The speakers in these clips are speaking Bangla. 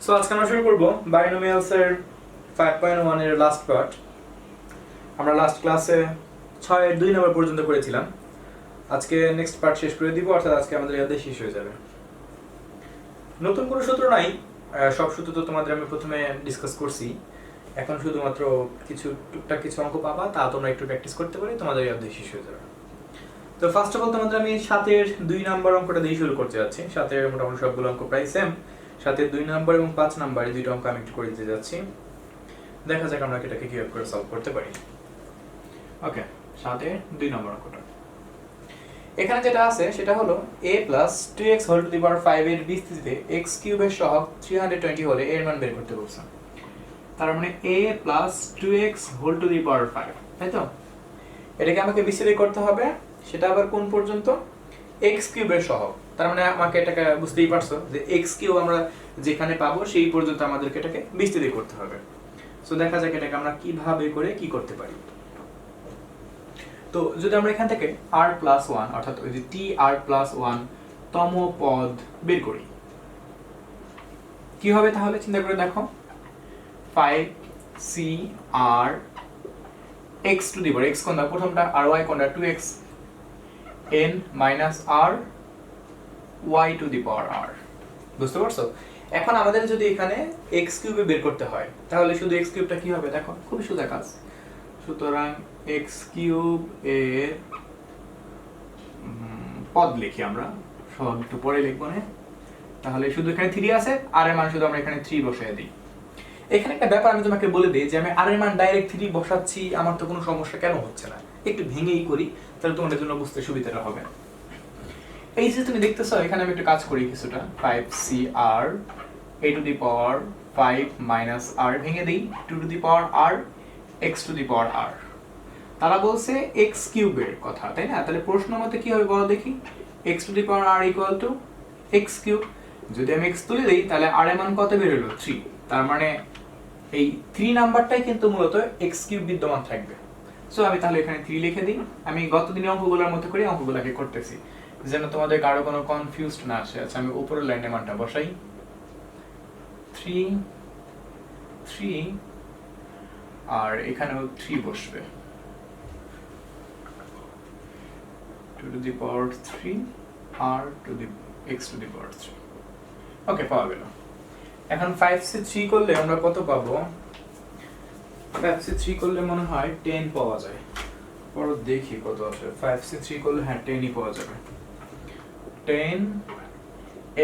সো আজকে আমরা শুরু করব বাইনোমিয়ালস এর 5.1 এর লাস্ট পার্ট। আমরা লাস্ট ক্লাসে 6 এর 2 নম্বর পর্যন্ত করেছিলাম। আজকে নেক্সট পার্ট শেষ করে দিব, অর্থাৎ আজকে আমাদের এই অধ্যায় শেষ হয়ে যাবে। নতুন কোনো সূত্র নাই, সব সূত্র তো তোমাদের আমি প্রথমে ডিসকাস করছি। এখন শুধুমাত্র কিছু টুকটাক কিছু অঙ্ক পাবা, তা তোমরা একটু প্র্যাকটিস করতে পারি, তোমাদের এই অধ্যায় শেষ হয়ে যাবে। তো ফার্স্ট অফ অল তোমাদের আমি 7 এর 2 নম্বর অঙ্কটা দিয়ে শুরু করতে যাচ্ছি। 7 এর মোটামুটি সবগুলো অঙ্ক প্রায় সেম। 7 এর 2 নম্বর এবং 5 নম্বর এই দুটো অঙ্ক আমি একটু করে দিতে যাচ্ছি। দেখা যাক আমরা এটাকে কিভাবে করে সলভ করতে পারি। ওকে, 7 এর 2 নম্বর অঙ্কটা এখানে যেটা আছে সেটা হলো a plus 2x whole to the power 5 এর বিস্তৃতিতে x কিউব এর সহগ 320 হলে এর মান বের করতে বলছে। তার মানে a plus 2x whole to the power 5, তাই তো? এটাকে আমাকে বিস্তৃত করতে হবে, সেটা আবার কোন পর্যন্ত? x কিউব এর সহগ। তার মানে আমাকে এটাকে বুঝতেই পারছো যে x কিউব আমরা যেখানে পাবো সেই পর্যন্ত আমাদেরকে এটাকে বিস্তৃত করতে হবে। সো দেখা যাক এটাকে আমরা কিভাবে করে কি করতে পারি। তো যদি আমরা এখান থেকে r+1 অর্থাৎ ওই যে tr+1 তম পদ বের করি, কি হবে তাহলে চিন্তা করে দেখো। 5cr x to the power x কোনটা প্রথমটা আর y কোনটা 2x n r y to the power r। বুঝতে পারছো? এখন আমাদের যদি এখানে x কিউবে বের করতে হয় তাহলে শুধু x কিউবটা কি হবে দেখো, খুবই সোজা কাজ। সুতরাং x কিউব এর পদ লিখি আমরা, সব একটু পরে লিখবো না। তাহলে শুধু এখানে 3 আছে, r এর মান শুধু আমরা এখানে 3 বসিয়ে দিই। এখানে একটা ব্যাপার আমি তোমাকে বলে দিই যে আমি r এর মান ডাইরেক্ট 3 বসাচ্ছি, আমার তো কোনো সমস্যা কেন হচ্ছে না। একটু ভেঙেই করি, তাহলে তোমাদের জন্য বুঝতে সুবিধাটা হবে। এই যে তুমি দেখতেছো এখানে আমি একটা কাজ করি কিছুটা, 5cr a to the power 5 minus r ভেঙে দেই 2 to the power r x to the power r। তারা বলছে x কিউবের কথা, তাই না? তাহলে প্রশ্ন মতে কি হবে বলো দেখি, x to the power r equal to x cube. যদি আমি x তুলে দেই তাহলে r এর মান কত বের হলো? 3। তার মানে এই 3 নাম্বারটাই কিন্তু মূলত x কিউব বিদ্যমান থাকবে। সো আমি তাহলে এখানে 3 লিখে দিই। আমি গত দিনের অঙ্কগুলোর মতো করে অঙ্কগুলোকে করতেছি যেন তোমাদের কারো কোনো কনফিউজড না আসে। আচ্ছা, আমি উপরের লাইনে মানটা বসাই, 3 3 আর এখানেও 3 বসবে, 2 to the power 3 r to the x to the power 3। ওকে, পাওয়া গেল। এখন 5 সে 3 করলে আমরা কত পাবো? 5 সে 3 করলে মনে হয় 10 পাওয়া যায়। পর দেখি কত আসে। 5 সে 3 করলে হ্যাঁ 10 ই পাওয়া যাবে। 10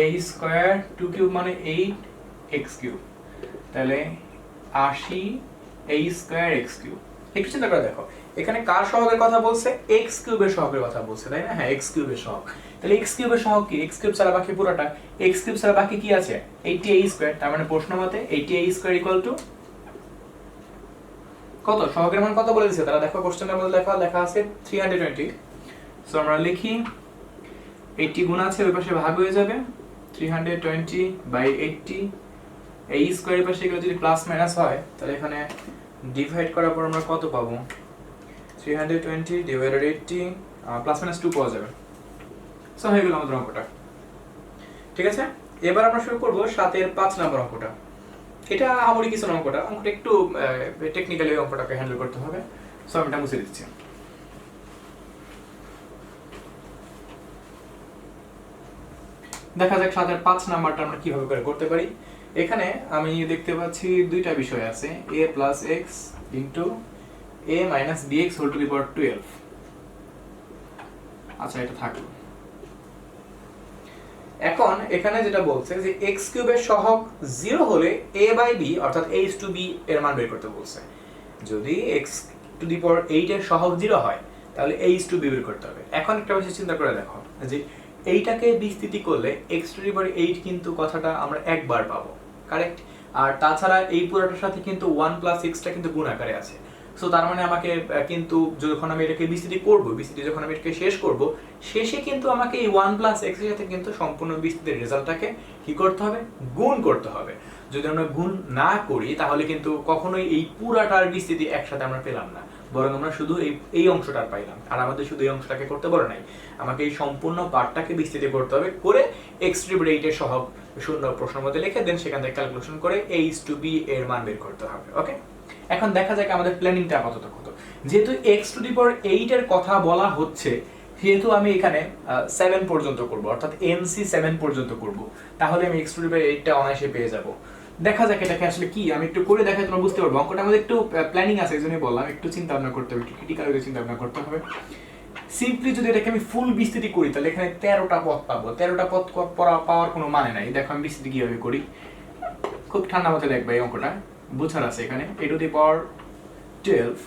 a স্কয়ার 2 কিউব মানে 8 x কিউব, তাহলে 80 a স্কয়ার x কিউব। একটু চিন্তা করে দেখো, এখানে কার সহগের কথা বলছে? x কিউবের সহগের কথা বলছে, তাই না? হ্যাঁ, x কিউবের সহগ। তাহলে x কিউবের সহগ কি? x কিউব ছাড়া বাকি পুরোটা, x কিউব ছাড়া বাকি কি আছে? 80a square. তার মানে প্রশ্ন মতে 80a স্কয়ার ইকুয়াল টু কত? সহগের মান কত বলে দিয়েছে তারা? দেখো কোশ্চেনের মধ্যে লেখা আছে 320। সো আমরা লিখি 80 গুণ আছে, ওই পাশে ভাগ হয়ে যাবে, 320 বাই 80 a স্কয়ার এর পাশে এগুলো যদি প্লাস মাইনাস হয় তাহলে এখানে ডিভাইড করার পর আমরা কত পাবো? 320 ডিভাইডেড 80 প্লাস মাইনাস 2 পাওয়া যাবে। সো হয়ে গেল আমাদের অঙ্কটা। ঠিক আছে, এবার আমরা শুরু করব 7 এর 5 নম্বর অঙ্কটা। এটা আমারই কিছু অঙ্কটা একটু টেকনিক্যালি অঙ্কটাকে হ্যান্ডেল করতে হবে। সো আমি এটা মুছে দিচ্ছি। দেখা যাক 7 এর 5 নাম্বারটা আমরা কিভাবে করে করতে পারি। এখানে আমি দেখতে পাচ্ছি দুইটা বিষয় আছে, a plus x into a minus bx whole to the power 12। আচ্ছা, এটা থাকলো। এখন এখানে যেটা বলছে যে x কিউবের সহগ 0 হলে a বাই b অর্থাৎ a is to b এর মান বের করতে বলছে। যদি x to the power 8 এর সহগ 0 হয় তাহলে a is to b বের করতে হবে। এখন একটা বিষয় চিন্তা করে দেখো যে এইটাকে বিস্তৃতি করলে x to the power 8 কিন্তু কথাটা আমরা একবার পাবো, কারেক্ট? আর তাছাড়া এই পুরোটার সাথে কিন্তু 1 plus x টা কিন্তু গুণ আকারে আছে। সো তার মানে আমাকে কিন্তু যখন আমি এটাকে বিস্তৃতি করব, বিস্তৃতি যখন আমি এটাকে শেষ করব, শেষে কিন্তু আমাকে এই 1 plus x এর সাথে কিন্তু সম্পূর্ণ বিস্তৃতির রেজাল্টটাকে কি করতে হবে? গুণ করতে হবে। যদি আমরা গুণ না করি তাহলে কিন্তু কখনোই এই পুরাটার বিস্তৃতি একসাথে আমরা পেলাম না। বরং আমরা শুধু এই অংশটা পাইলাম, আর আমাদের শুধু এই অংশটাকে করতে বলে নাই, আমাকে এই সম্পূর্ণ পার্টটাকে বিস্তৃত করতে হবে, করে x টু বি 8 এর সহগ শূন্য প্রশ্নের মধ্যে লিখে দেন সেখান থেকে ক্যালকুলেশন করে h টু বি এর মান বের করতে হবে। ওকে, এখন দেখা যাক আমাদের প্ল্যানিংটা আপাতত কত। যেহেতু x টু দি পাওয়ার 8 এর কথা বলা হচ্ছে, যেহেতু আমি এখানে 7 পর্যন্ত করব, অর্থাৎ nc 7 পর্যন্ত করব, তাহলে আমি x টু দি পাওয়ার 8 টা অনায়াসে পেয়ে যাব। দেখা যাক এটাকে আসলে কি, আমি একটু করে দেখাই, তোমরা বুঝতে পারবে। অঙ্কটা আমাদের একটু প্ল্যানিং আছে, এইজন্যই বললাম একটু চিন্তা ভাবনা করতে হবে, একটু ক্রিটিক্যাল ভাবে চিন্তা ভাবনা করতে হবে। সিম্পলি যদি এটাকে আমি ফুল বিস্তৃতি করি তাহলে এখানে 13টা পদ পাবো। 13টা পদ পাওয়ার কোনো মানে নাই। দেখো আমি বিস্তৃতি কিভাবে করি, খুব ঠান্ডা মতো দেখবে এই অঙ্কটা, বোঝার আছে। এখানে a টু দি পাওয়ার 12,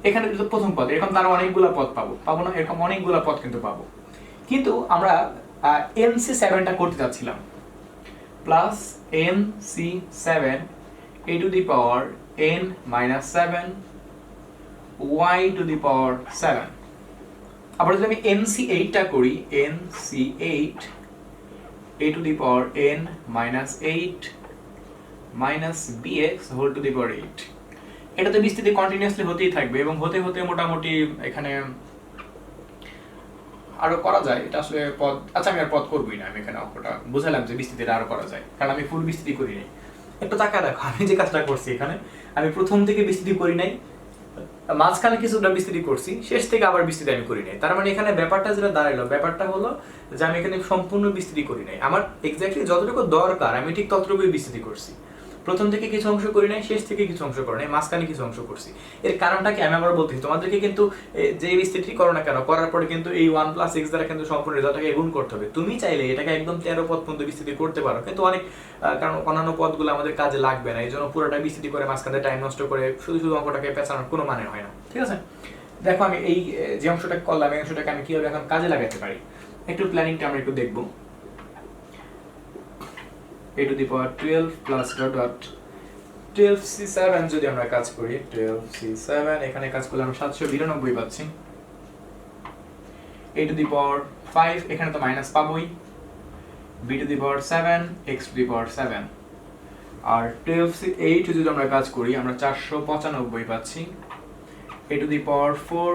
এখানে যদি প্রথম পদ, এরকম তার অনেকগুলো পদ পাবো না, এরকম অনেকগুলো পদ কিন্তু পাবো। কিন্তু আমরা nc 7টা করতে যাচ্ছিলাম, plus nc 7 a to the power n minus 7 y to the power 7। আবার যদি আমি nc 8টা করি, nc 8 a to the power n minus 8 minus bx whole to the power 8। এটা তো বিস্তৃতি কন্টিনিউয়াসলি হতেই থাকবে এবং হতে হতে মোটামুটি এখানে আরো করা যায়। এটা আসলে পদ, আচ্ছা আমি আর পদ করবই না, আমি এখানে অঙ্কটা বুঝালাম যে বিস্তৃতিটা আরো করা যায়, কারণ আমি ফুল বিস্তৃতি করি নাই। একটু তাকা দেখো আমি যে কাজটা করছি, এখানে আমি প্রথম থেকে বিস্তৃতি করি নাই, মাঝখানে কিছুটা বিস্তৃতি করছি, শেষ থেকে আবার বিস্তৃতি আমি করি নাই। তার মানে এখানে ব্যাপারটা যেটা দাঁড়ালো, ব্যাপারটা হলো যে আমি এখানে সম্পূর্ণ বিস্তৃতি করি নাই, আমার এক্স্যাক্টলি যতটুকু দরকার আমি ঠিক ততটুকুই বিস্তৃতি করছি। প্রথম থেকে কিছু অংশ করি নাই, শেষ থেকে কিছু অংশ করি নাই, মাঝখানে কিছু অংশ করছি। এর কারণটা কি আমি আবার বলতেছি তোমাদেরকে, কিন্তু যে বিস্তৃতি করো না কেন, করার পরে কিন্তু এই 1 প্লাস x দ্বারা কিন্তু সম্পূর্ণ রেজাল্টটাকে গুণ করতে হবে। তুমি চাইলে এটাকে একদম 13 পদ পর্যন্ত বিস্তৃতি করতে পারো, কিন্তু অনেক কারণ অন্যান্য পদগুলো আমাদের কাজে লাগবে না, এই জন্য পুরোটা বিস্তৃতি করে মাঝখানে টাইম নষ্ট করে শুধু শুধু অঙ্কটাকে পেঁচানোর কোনো মানে হয় না। ঠিক আছে, দেখো আমি এই যে অংশটা করলাম, এই অংশটাকে আমি কিভাবে এখন কাজে লাগাতে পারি, একটু প্ল্যানিংটা আমরা একটু দেখবো। a to the power 12 plus dot dot 12c7 যদি আমরা কাজ করি, 12c7 এখানে কাজ করলে আমরা 792 পাচ্ছি। a to the power 5 এখানে তো minus পাবোই, b to the power 7 x to the power 7, আর 12c8 যদি আমরা কাজ করি আমরা 495 পাচ্ছি। a to the power 4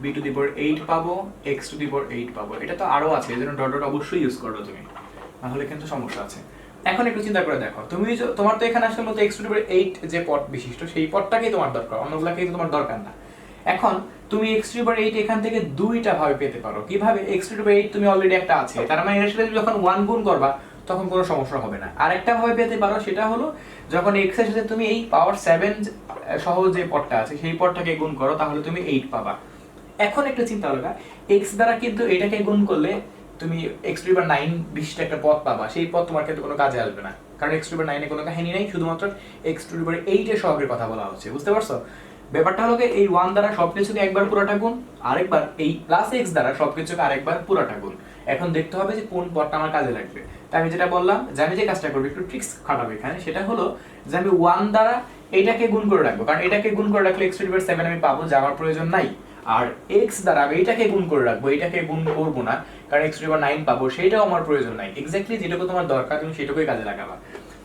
b to the power 8 পাবো, x to the power 8 পাবো। এটা তো আরো আছে, এজন্য ডট ডট অবশ্যই ইউজ করবে তুমি, তাহলে কিন্তু সমস্যা আছে। এখন একটু চিন্তা করে দেখো, তুমি তোমার তো এখানে আসলে মতো x টু দি পাওয়ার 8 যে পদ বিশিষ্ট সেই পদটাকেই তোমার দরকার, অন্যগুলোকে তো তোমার দরকার না। এখন তুমি x টু দি পাওয়ার 8 এখান থেকে দুইটা ভাবে পেতে পারো। কিভাবে? x টু দি পাওয়ার 8 তুমি অলরেডি একটা আছে, তার মানে এর সাথে যখন 1 গুণ করবা তখন কোনো সমস্যা হবে না। আরেকটা ভাবে পেতে পারো, সেটা হলো যখন x এর সাথে তুমি এই পাওয়ার 7 সহ যে পদটা আছে সেই পদটাকে গুণ করো, তাহলে তুমি 8 পাবা। এখন একটু চিন্তা লাগা, x দ্বারা কিন্তু এটাকে গুণ করলে তুমি x টু দি পাওয়ার 9 বিশিষ্ট একটা পদ পাবা, সেই পদ তোমার ক্ষেত্রে কোনো কাজে আসবে না, কারণ x টু দি পাওয়ার 9 এ কোনো কাহিনী নাই, শুধুমাত্র x টু দি পাওয়ার 8 এর সহগের কথা বলা হচ্ছে। বুঝতে পারছো? ব্যাপারটা হলো এই 1 দ্বারা সবকিছুকে একবার পুরোটা গুণ, আরেকবার এই প্লাস x দ্বারা সবকিছুকে আরেকবার পুরোটা গুণ। এখন দেখতে হবে যে কোন পদটা আমার কাজে লাগবে। তাই আমি যেটা বললাম যে আমি যে কাজটা করব, একটু ট্রিক্স খাটাবো এখানে, সেটা হলো যে আমি 1 দ্বারা এটাকে গুণ করে রাখবো, কারণ এটাকে গুণ করে রাখলে x টু দি পাওয়ার 7 আমি পাবো, যা আমার প্রয়োজন নাই। আর x দ্বারা আমি এটাকে গুণ করে রাখবো, এটাকে গুণ করব না, কারণ x টু দি পাওয়ার 9 পাবো, সেটাও আমার প্রয়োজন নাই। এক্স্যাক্টলি যেটুকু তোমার দরকার তুমি সেটুকুই কাজে লাগাবা।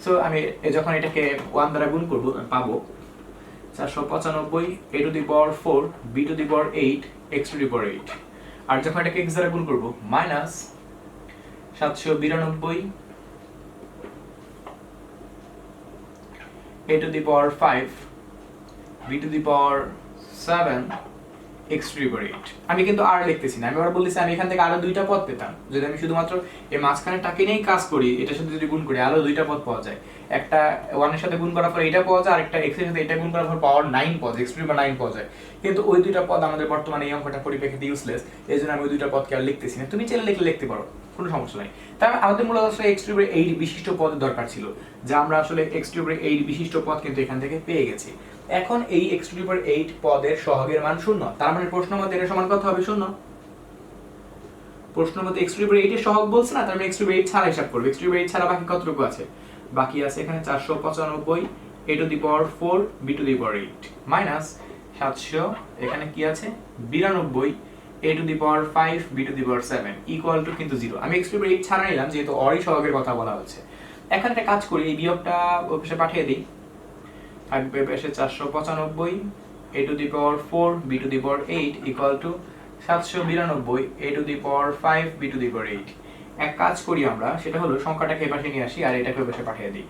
সো আমি যখন এটাকে 1 দ্বারা গুণ করব পাবো 495 a to the power 4 b to the power 8 x to the power 8, আর যখন এটাকে x দ্বারা গুণ করব minus 792 a to the power 5 b to the power 7 x to the power 8। আমি কিন্তু আর লিখতেছি না, আমি আবার বলতেছি আমি এখান থেকে আরো দুইটা পদ পেতাম যদি আমি শুধুমাত্র এই মাঝখানে টাকে নিয়েই কাজ করি। এটার সাথে যদি গুণ করি আরো দুইটা পদ পাওয়া যায়, একটা 1 এর সাথে গুণ করার পর এটা পাওয়া যায়, আরেকটা x এর সাথে এটা গুণ করার পর পাওয়ার 9 পদ, x টু দি পাওয়ার 9 পাওয়া যায়। কিন্তু ওই দুইটা পদ আমাদের বর্তমানে এই অঙ্কটা পরিপ্রেক্ষিতে ইউজলেস, এইজন্য আমি ওই দুইটা পদকে আর লিখতেছি না। তুমি চাইলে লিখতে পারো, কোনো সমস্যা নাই। তাই আমাদের মূলত আসলে x টু দি পাওয়ার 8 বিশিষ্ট পদের দরকার ছিল, যা আমরা আসলে x টু দি পাওয়ার 8 বিশিষ্ট পদ কিন্তু এখান থেকে পেয়ে গেছি। এখন এই x টু দি পাওয়ার 8 পদের সহগের মান 0, তার মানে প্রশ্ন মতে এর সমান কত হবে? 0। প্রশ্ন মতে x টু দি পাওয়ার 8 এর সহগ বলছে না, তার মানে x টু দি পাওয়ার 8 ছাড়া হিসাব করবে। x টু দি পাওয়ার 8 ছাড়া বাকি কতটুকু আছে? বাকি আছে এখানে 495 a to the power 4 b to the power 8 minus 700 এখানে কি আছে 92 a to the power 5 b to the power 7 equal to কিন্তু 0। আমি x টু দি পাওয়ার 8 ছাড়া নিলাম যেহেতু অরই সহগের কথা বলা হচ্ছে। এখন একটা কাজ করি, এই বিয়োগটা ওই পাশে পাঠিয়ে দেই, থাকবে পাশে 495 a to the power 4 b to the power 8 equal to 792 a to the power 5 b to the power 8। এক কাজ করি আমরা, সেটা হলো সংখ্যাটাকে এপাশে নিয়ে আসি আর এটাকে ওপাশে পাঠিয়ে দিই।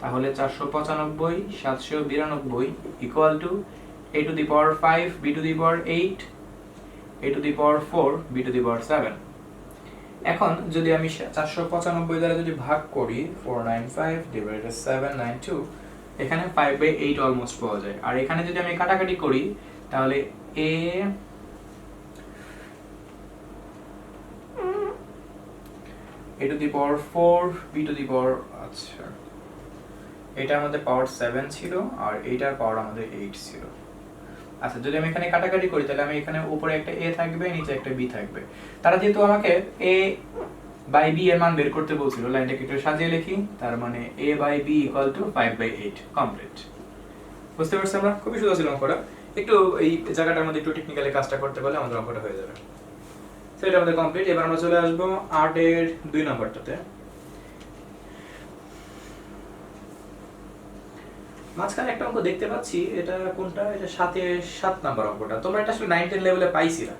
তাহলে 495 792 equal to a to the power 5 b to the power 8 a to the power 4 b to the power 7। এখন যদি আমি 495 দ্বারা যদি ভাগ করি 495 divided 792, এখানে 5/8 অলমোস্ট পাওয়া যায়। আর এখানে যদি আমি কাটাকাটি করি তাহলে a to the power 4 b to the power, আচ্ছা এটা আমাদের পাওয়ার 7 ছিল আর এইটার পাওয়ার আমাদের 8 ছিল। আচ্ছা যদি আমি এখানে কাটাকাটি করি তাহলে আমি এখানে উপরে একটা a থাকবে, নিচে একটা b থাকবে। তারা যেহেতু আমাকে a বাই b এর মান বের করতে বলছিল, লাইনটাকে একটু সাজিয়ে লিখি, তার মানে a by b equal to 5/8 complete. বুঝতে পারছেন আমরা? খুবই সোজা ছিল অঙ্কটা। একটু এই জায়গাটার মধ্যে একটু টেকনিক্যালি কাজটা করতে পারলে আমাদের অঙ্কটা হয়ে যাবে। সো এটা আমাদের কমপ্লিট। এবার আমরা চলে আসবো 8 এর 2 নম্বরটাতে। মাঝখানে একটা অঙ্ক দেখতে পাচ্ছি, এটা কোনটা? এটা 7 নাম্বার অঙ্কটা। তোমরা এটা আসলে 9 10 লেভেলে পাইছিলা,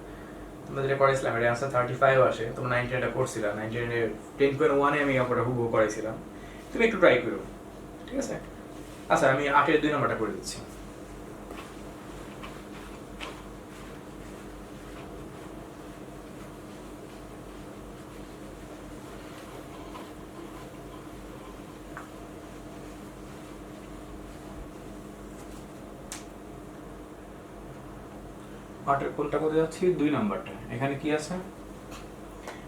তোমরা যেটা করেছিলাম এর आंसर 35 আসে। তোমরা 9 10 এটা করছিলা, 9 10 এর 10.1 এ আমি অঙ্কটা হুবহু করেছিলাম। তুমি একটু ট্রাই করো, ঠিক আছে? আচ্ছা আমি 8 এর 2 নম্বরটা করে দিচ্ছি। আটের কোনটা করতে যাচ্ছি? 2 নাম্বারটা। এখানে কি আছে?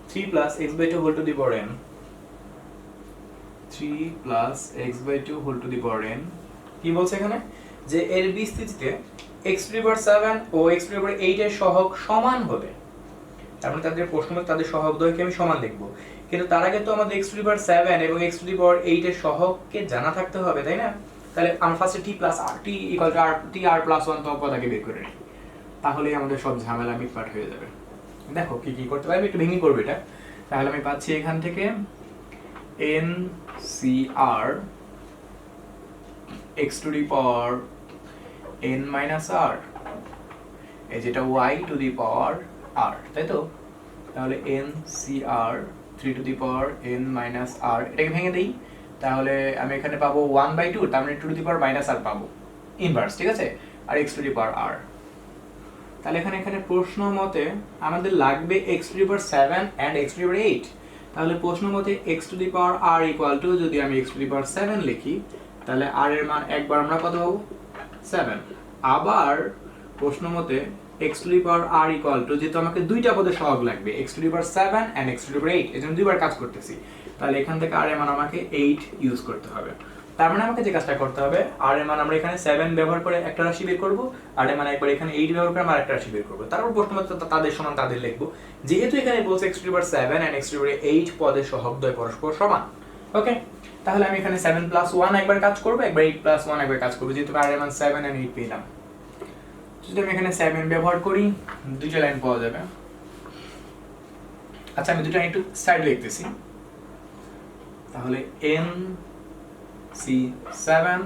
3 plus x by 2 whole to the power n, 3 plus x by 2 whole to the power n। কি বলছে এখানে? যে এর বিস্তৃতিতে x to the power 7 O x to the power 8 এর সহগ সমান হবে। তার মানে তাদের প্রশ্ন মতে তাদের সহগদ্বয়কে আমি সমান লিখব। কিন্তু তার আগে তো আমাদের x to the power 7 এবং x to the power 8 এর সহগকে জানা থাকতে হবে, তাই না? তাহলে আমরা ফার্স্টে t plus r, t equal to r, t r plus 1 তো পদাকে বের করে নিই। তাহলেই আমাদের সব ঝামেলা মিটমাট হয়ে যাবে। দেখো কি কি করতে পারি, আমি একটু ভেঙে করব এটা। তাহলে আমি পাচ্ছি এখান থেকে NCR x to the power n minus r, এই যেটা y to the power r, তাই তো? তাহলে NCR 3 to the power n minus r, এটাকে ভেঙে দেই। তাহলে আমি এখানে পাবো 1/2, তার মানে 2 to the power minus r পাবো ইনভার্স, ঠিক আছে? আর x to the power r। তাহলে এখানে প্রশ্ন মতে আমাদের লাগবে x to the power 7 and x to the power 8। তাহলে প্রশ্ন মতে x to the power r equal to, যদি আমি x to the power 7 লিখি তাহলে r এর মান একবার আমরা কত পাবো? 7। আবার প্রশ্ন মতে x to the power r equal to, যেহেতু আমাকে দুইটা পদের সহগ লাগবে x to the power 7 and x to the power 8, এজন্য দুইবার কাজ করতেছি। তাহলে এখান থেকে r এর মান আমাকে 8 ইউজ করতে হবে। তার মানে আমাকে যে কাজটা করতে হবে, r এর মান আমরা এখানে 7 ব্যবহার করে একটা রাশি বের করব, r এর মান একবার এখানে 8 ব্যবহার করে আমরা আরেকটা রাশি বের করব। তারপর প্রশ্নমতে তাদের সমান তাদের লিখব। যেহেতু এখানে বলছে x to the power 7 and x to the power 8 পদের সহগদ্বয় পরস্পর সমান। ওকে, তাহলে আমি এখানে 7 plus 1 একবার কাজ করব, একবার 8 plus 1 একবার কাজ করব, যেহেতু r এর মান 7 and 8 পেলাম। যদি আমি এখানে 7 ব্যবহার করি, দুইটা লাইন পাওয়া যাবে। আচ্ছা আমি দুটো একটু সাইড লিখতেছি। তাহলে NC7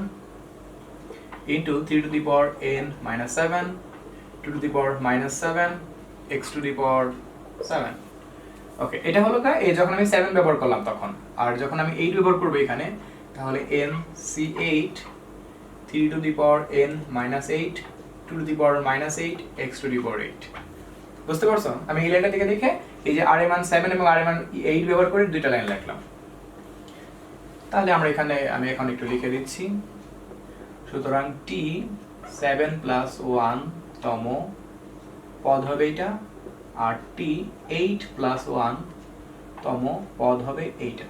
into 3 to the power n minus 7, 2 to the power minus 7, x to the power 7। ওকে, এটা হলো এই যখন আমি 7 ব্যবহার করলাম তখন, আর যখন আমি 8 ব্যবহার করব এখানে, তাহলে NC8 3 to the power n minus 8, 2 to the power minus 8, x to the power 8। বুঝতে পারছো? আমি এই লাইনটা থেকে দেখে এই যে r এর মান 7 এবং r এর মান 8 ব্যবহার করে দুইটা লাইন লিখলাম। তাহলে আমি এখন একটু লিখে দিচ্ছি। সুতরাং t 7 plus 1 তম পদ হবে এটা, আর t 8 plus 1 তম পদ হবে এইটা।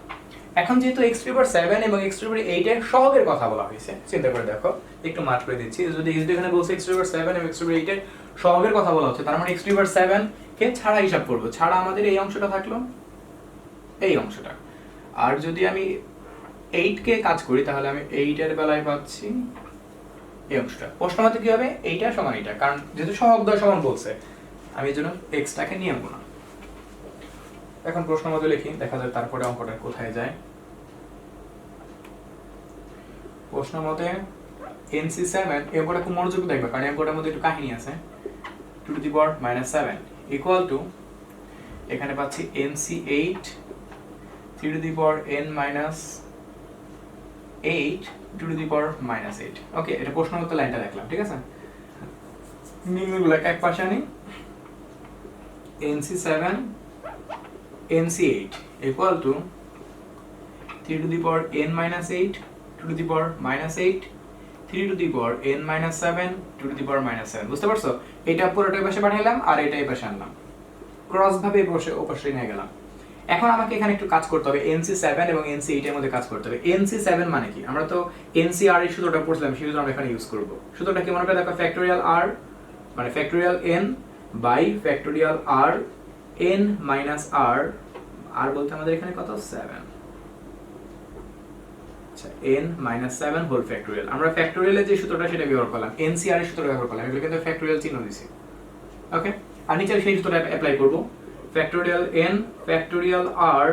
এখন যেহেতু x to the power 7 এবং x to the power 8 এর সহগের কথা বলা হয়েছে, চিন্তা করে দেখো, একটু মার্ক করে দিচ্ছি। যদি এখানে বলছে x to the power 7 এবং x to the power 8 এর সহগের কথা বলা হচ্ছে, তার মানে x to the power 7 কে ছাড়া হিসাব করব। ছাড়া আমাদের এই অংশটা থাকলো, এই অংশটা। আর যদি আমি 8 কে কাজ করি তাহলে আমি 8 এর বেলায় পাচ্ছি এই অংশটা। প্রশ্নমতে কি হবে? এইটা সমান এইটা, কারণ যেহেতু সহগদ্বয় সমান বলছে, আমি এর জন্য x টাকে নিয়ে নেব না। এখন প্রশ্নমতে লিখি, দেখা যায় তারপরে অঙ্কটা কোথায় যায়। প্রশ্নমতে NC7 এই অঙ্কটা খুব মনোযোগ দেখবে কারণ এই অঙ্কটার মধ্যে একটু কাহিনী আছে 2 to the power -7 equal to এখানে পাচ্ছি NC8 3 to the power n minus 8 2 to the power -8 ওকে এটা প্রশ্ন মতো লাইনটা দেখলাম ঠিক আছে নিম্নগুলো এক পাশে আনি NC7 NC8 equal to 3 to the power n minus 8 2 to the power -8 3 to the power n minus 7 2 to the power -7 বুঝতে পারছো এটা পুরোটা এই পাশে পাঠাইলাম আর এটা এই পাশে আনলাম ক্রস ভাবে এই পাশে ওপাশে নিয়ে গেলাম এখন আমাকে এখানে একটু কাজ করতে হবে NC7 এবং NC8 এর মধ্যে কাজ করতে হবে NC7 মানে কি আমরা তো NCR এর সূত্রটা পড়ছিলাম সেই সূত্র আমরা এখানে ইউজ করব সূত্রটা কি মনে করে দেখো ফ্যাক্টোরিয়াল r মানে factorial n by factorial r n minus r r বলতে আমাদের এখানে কত 7 আচ্ছা n মাইনাস 7 হোল ফ্যাক্টোরিয়াল আমরা ফ্যাক্টোরিয়ালের যে সূত্রটা সেটা ব্যবহার করলাম NCR এর সূত্র ব্যবহার করলাম এগুলো কিন্তু ফ্যাক্টোরিয়াল চিহ্ন দিছি ওকে আর নিচে সেই সূত্রটা অ্যাপ্লাই করব factorial n factorial r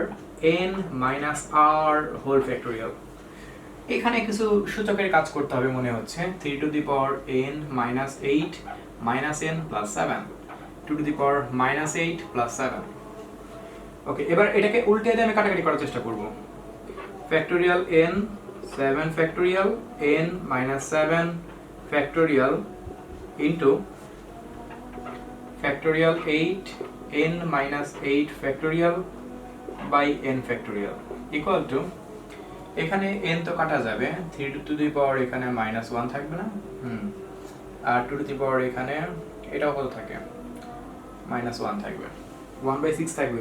n minus r whole factorial এখানে কিছু সূচকের কাজ করতে হবে মনে হচ্ছে 3 to the power n minus 8 minus n plus 7 2 to the power minus 8 plus 7 okay এবার এটাকে উল্টে দিয়ে আমি কাটাকাটি করার চেষ্টা করব factorial n 7 factorial n minus 7 factorial into factorial 8 n minus 8 factorial by n factorial equal to এখানে n তো কাটা যাবে 3 to the power এখানে -1 থাকবে না আর 2 to the power এখানে এটাও কত থাকে -1 থাকবে 1/6 থাকবে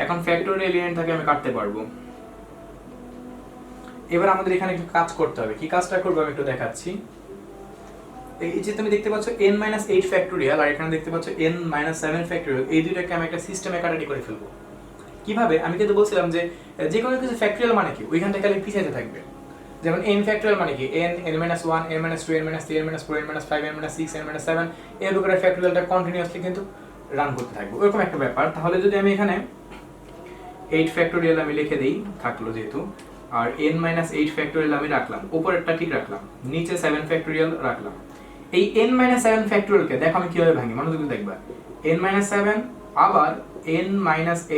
এখন ফ্যাক্টোরিয়াল n থেকে আমি কাটতে পারবো এবার আমাদের এখানে একটু কাজ করতে হবে কি কাজটা করব আমি একটু দেখাচ্ছি এই যে তুমি দেখতে পাচ্ছ n - 8 ফ্যাক্টোরিয়াল আর এখানে দেখতে পাচ্ছ n - 7 ফ্যাক্টোরিয়াল এই দুইটাকে আমি একটা সিস্টেমে কাটাকাটি করে ফেলবো কিভাবে আমি কিন্তু বলছিলাম যে যে কোনো কিছু ফ্যাক্টোরিয়াল মানে কি ওইখানটা খালি পিছাইতে থাকবে যেমন n ফ্যাক্টোরিয়াল মানে কি n n - 1 n - 2 n - 3 n - 4 n - 5 n - 6 n - 7 এই প্রকারের ফ্যাক্টোরিয়ালটা কন্টিনিউয়াসলি কিন্তু রান করতে থাকবে ওরকম একটা ব্যাপার তাহলে যদি আমি এখানে 8 ফ্যাক্টোরিয়াল আমি লিখে দেই থাকলো যেহেতু আর n - 8 ফ্যাক্টোরিয়াল আমি রাখলাম উপরেরটা ঠিক রাখলাম নিচে 7 ফ্যাক্টোরিয়াল রাখলাম এই n - 7 ফ্যাক্টোরিয়াল কে দেখো আমি কিভাবে ভাঙি মনোযোগ দিয়ে দেখবা n - 7 আবার n -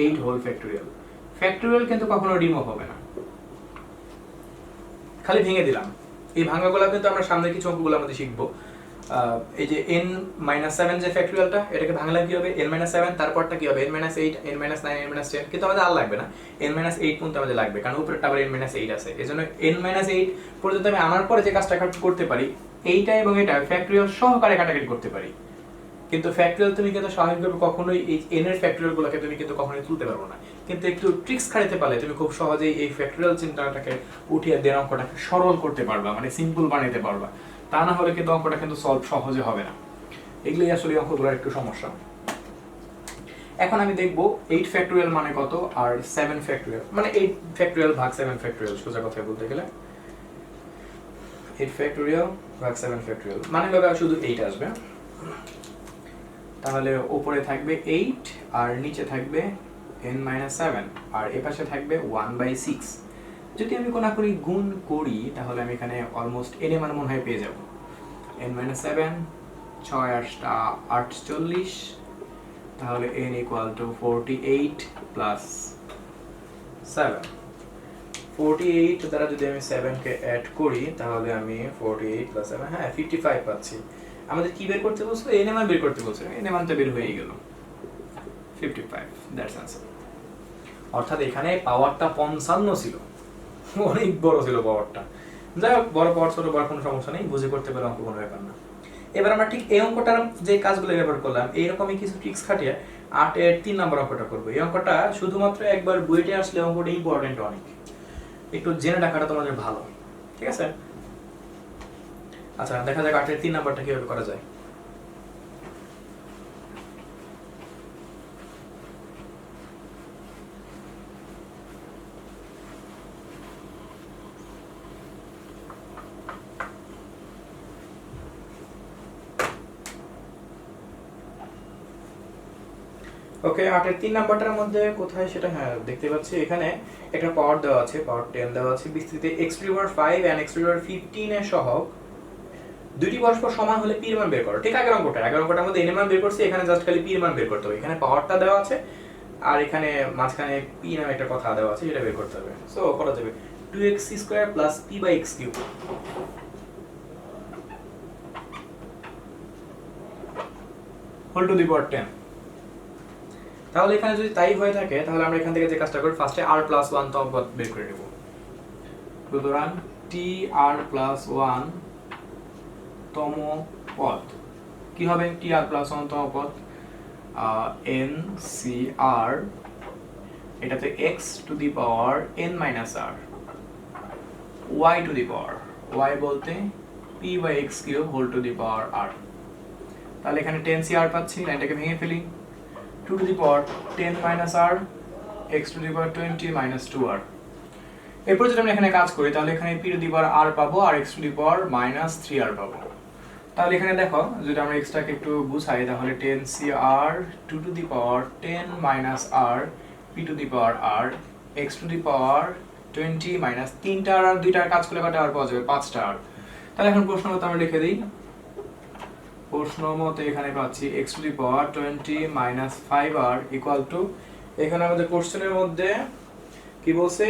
8 হোল ফ্যাক্টোরিয়াল ফ্যাক্টোরিয়াল কিন্তু কখনো রিমুভ হবে না খালি ভেঙে দিলাম এই ভাঙাগুলো কিন্তু আমরা সামনে কিছু অঙ্কগুলো আমাদের শিখব এই যে n - 7 যে ফ্যাক্টোরিয়ালটা এটাকে ভাঙলে কি হবে n - 7 তারপরটা কি হবে n - 8 n - 9 n - 10 কিন্তু আমাদের আর লাগবে না n - 8 পর্যন্ত আমাদের লাগবে কারণ উপরেরটা আবার n - 8 আছে এজন্য n - 8 পর্যন্ত আমি আনার পরে যে কাজটা করতে পারি এইটা এবং এটা ফ্যাক্টোরিয়াল সহকারে কাটাকাটি করতে পারি কিন্তু ফ্যাক্টোরিয়াল তুমি কিন্তু স্বাভাবিকভাবে কখনোই এই n এর ফ্যাক্টোরিয়ালগুলোকে তুমি কিন্তু কখনোই তুলতে পারবে না কিন্তু একটু ট্রিক্স খাটাতে পারলে তুমি খুব সহজেই এই ফ্যাক্টোরিয়াল চিন্তাটাকে উঠিয়ে দেন অঙ্কটাকে সরল করতে পারবা মানে সিম্পল বানাইতে পারবা তা না হলে কিন্তু অঙ্কটা কিন্তু সলভ সহজে হবে না এগুলোই আসলে অঙ্কগুলোর একটু সমস্যা এখন আমি দেখব 8 ফ্যাক্টোরিয়াল মানে কত আর 7 ফ্যাক্টোরিয়াল মানে 8 ফ্যাক্টোরিয়াল ভাগ 7 ফ্যাক্টোরিয়াল সোজা কথা বলতে গেলে 8 ফ্যাক্টোরিয়াল ভাগ 7 ফ্যাক্টোরিয়াল মানে হবে শুধু 8 আসবে তাহলে উপরে থাকবে 8 আর নিচে থাকবে n - 7 আর এপাশে থাকবে 1/6 যদি আমি কোনাকুনি গুণ করি তাহলে আমি এখানে অলমোস্ট n এর মান মনে হয় পেয়ে যাব n - 7 6 8 48 তাহলে n = 48 প্লাস 7 48 দ্বারা যদি আমি 7 কে অ্যাড করি তাহলে আমি 48 প্লাস 7 হ্যাঁ 55 পাচ্ছি আমাদের কি বের করতে বলছিল n এর মান বের করতে বলছিল n এর মানটা বের হয়ে গেল 55 দ্যাটস आंसर অর্থাৎ এখানে পাওয়ারটা 55 ছিল অনেক বড় ছিল পাওয়ারটা যাই হোক বড় পাওয়ার ছোট পাওয়ার কোনো সমস্যা নেই বুঝে করতে পারলে অঙ্ক কোনো ব্যাপার না এবার আমরা ঠিক এই অঙ্কটার যে কাজগুলো ব্যবহার করলাম এইরকমই কিছু ট্রিক্স খাটিয়ে 8 এর 3 নম্বর অঙ্কটা করব এই অঙ্কটা শুধুমাত্র একবার বইতে আসলে অঙ্কটা ইম্পর্টেন্ট অনেক একটু জেনে রাখাটা তোমাদের ভালো ঠিক আছে আচ্ছা দেখা যাক 8 এর 3 নাম্বারটা কিভাবে করা যায় ওকে, 8 এর 3 নাম্বারটার মধ্যে কোথায় সেটা, হ্যাঁ দেখতে পাচ্ছি এখানে একটা পাওয়ার দেওয়া আছে, পাওয়ার 10 দেওয়া আছে, বিস্তৃতি x to the power 5 and x to the power 15 এর সহগ দুটি পরস্পর সমান হলে p এর মান বের করো। ঠিক আগের অঙ্কটার মধ্যে n এর মান বের করছি, এখানে জাস্ট খালি p এর মান বের করতে হবে। এখানে পাওয়ারটা দেওয়া আছে আর এখানে মাঝখানে p নামে একটা কথা দেওয়া আছে, সেটা বের করতে হবে। সো করা যাবে 2x² + p/x³ whole to the পাওয়ার 10। তাহলে এখানে যদি তাই হয়ে থাকে তাহলে আমরা এখান থেকে যে কাজটা করি, ফার্স্টে r+1 তম পদ বের করে নেব। সুতরাং tr+1 তম পদ কি হবে? tr+1 তম পদ ncr, এটাতে x to the power n - r, y to the power, y বলতে p/x³ whole to the power r। তাহলে এখানে 10cr পাচ্ছি, লাইনটাকে ভেঙে ফেলি। 2 to the power 10 minus r, x to the power 20 minus 2r। এরপর যদি আমরা এখানে কাজ করি তাহলে এখানে p to the power r পাবো আর x to the power minus 3r পাবো। তাহলে এখানে দেখো যদি আমরা x টাকে একটু বুঝাই তাহলে 10cr 2 to the power 10 minus r, p to the power r, x to the power 20 minus 3টা আর 2টার কাজ করলে কত আর পাওয়া যাবে? 5টা আর। তাহলে এখন প্রশ্ন মতো আমরা লিখে দিই। প্রশ্ন মতে এখানে পাচ্ছি x to the power 20 minus 5r equal to, এখানে আমাদের কোশ্চেনের মধ্যে কি বলছে,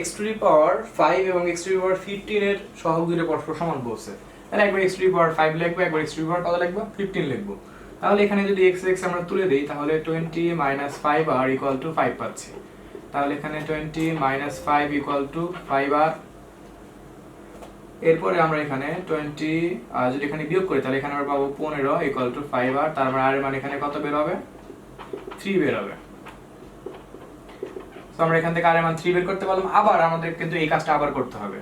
x টু দি পাওয়ার 5 এবং x টু দি পাওয়ার 15 এর সহগ দুটো পরস্পর সমান বলছে। তাহলে একবার x টু দি পাওয়ার 5 লিখবো, একবার x টু দি পাওয়ার কত লিখবো? 15 লিখবো। তাহলে এখানে যদি x আমরা তুলে দেই তাহলে 20 minus 5r ইকুয়াল টু 5 পাচ্ছি। তাহলে এখানে 20 minus 5 ইকুয়াল টু 5r। এরপরে আমরা এখানে 20 যদি এখানে বিয়োগ করি তাহলে এখানে আমরা পাবো 15 ইকুয়াল টু 5r। তার মানে r এর মান এখানে কত বের হবে? 3 বের হবে। তো আমরা এখান থেকে r এর মান 3 বের করতে পারলাম। আবার আমাদের কিন্তু এই কাজটা আবার করতে হবে।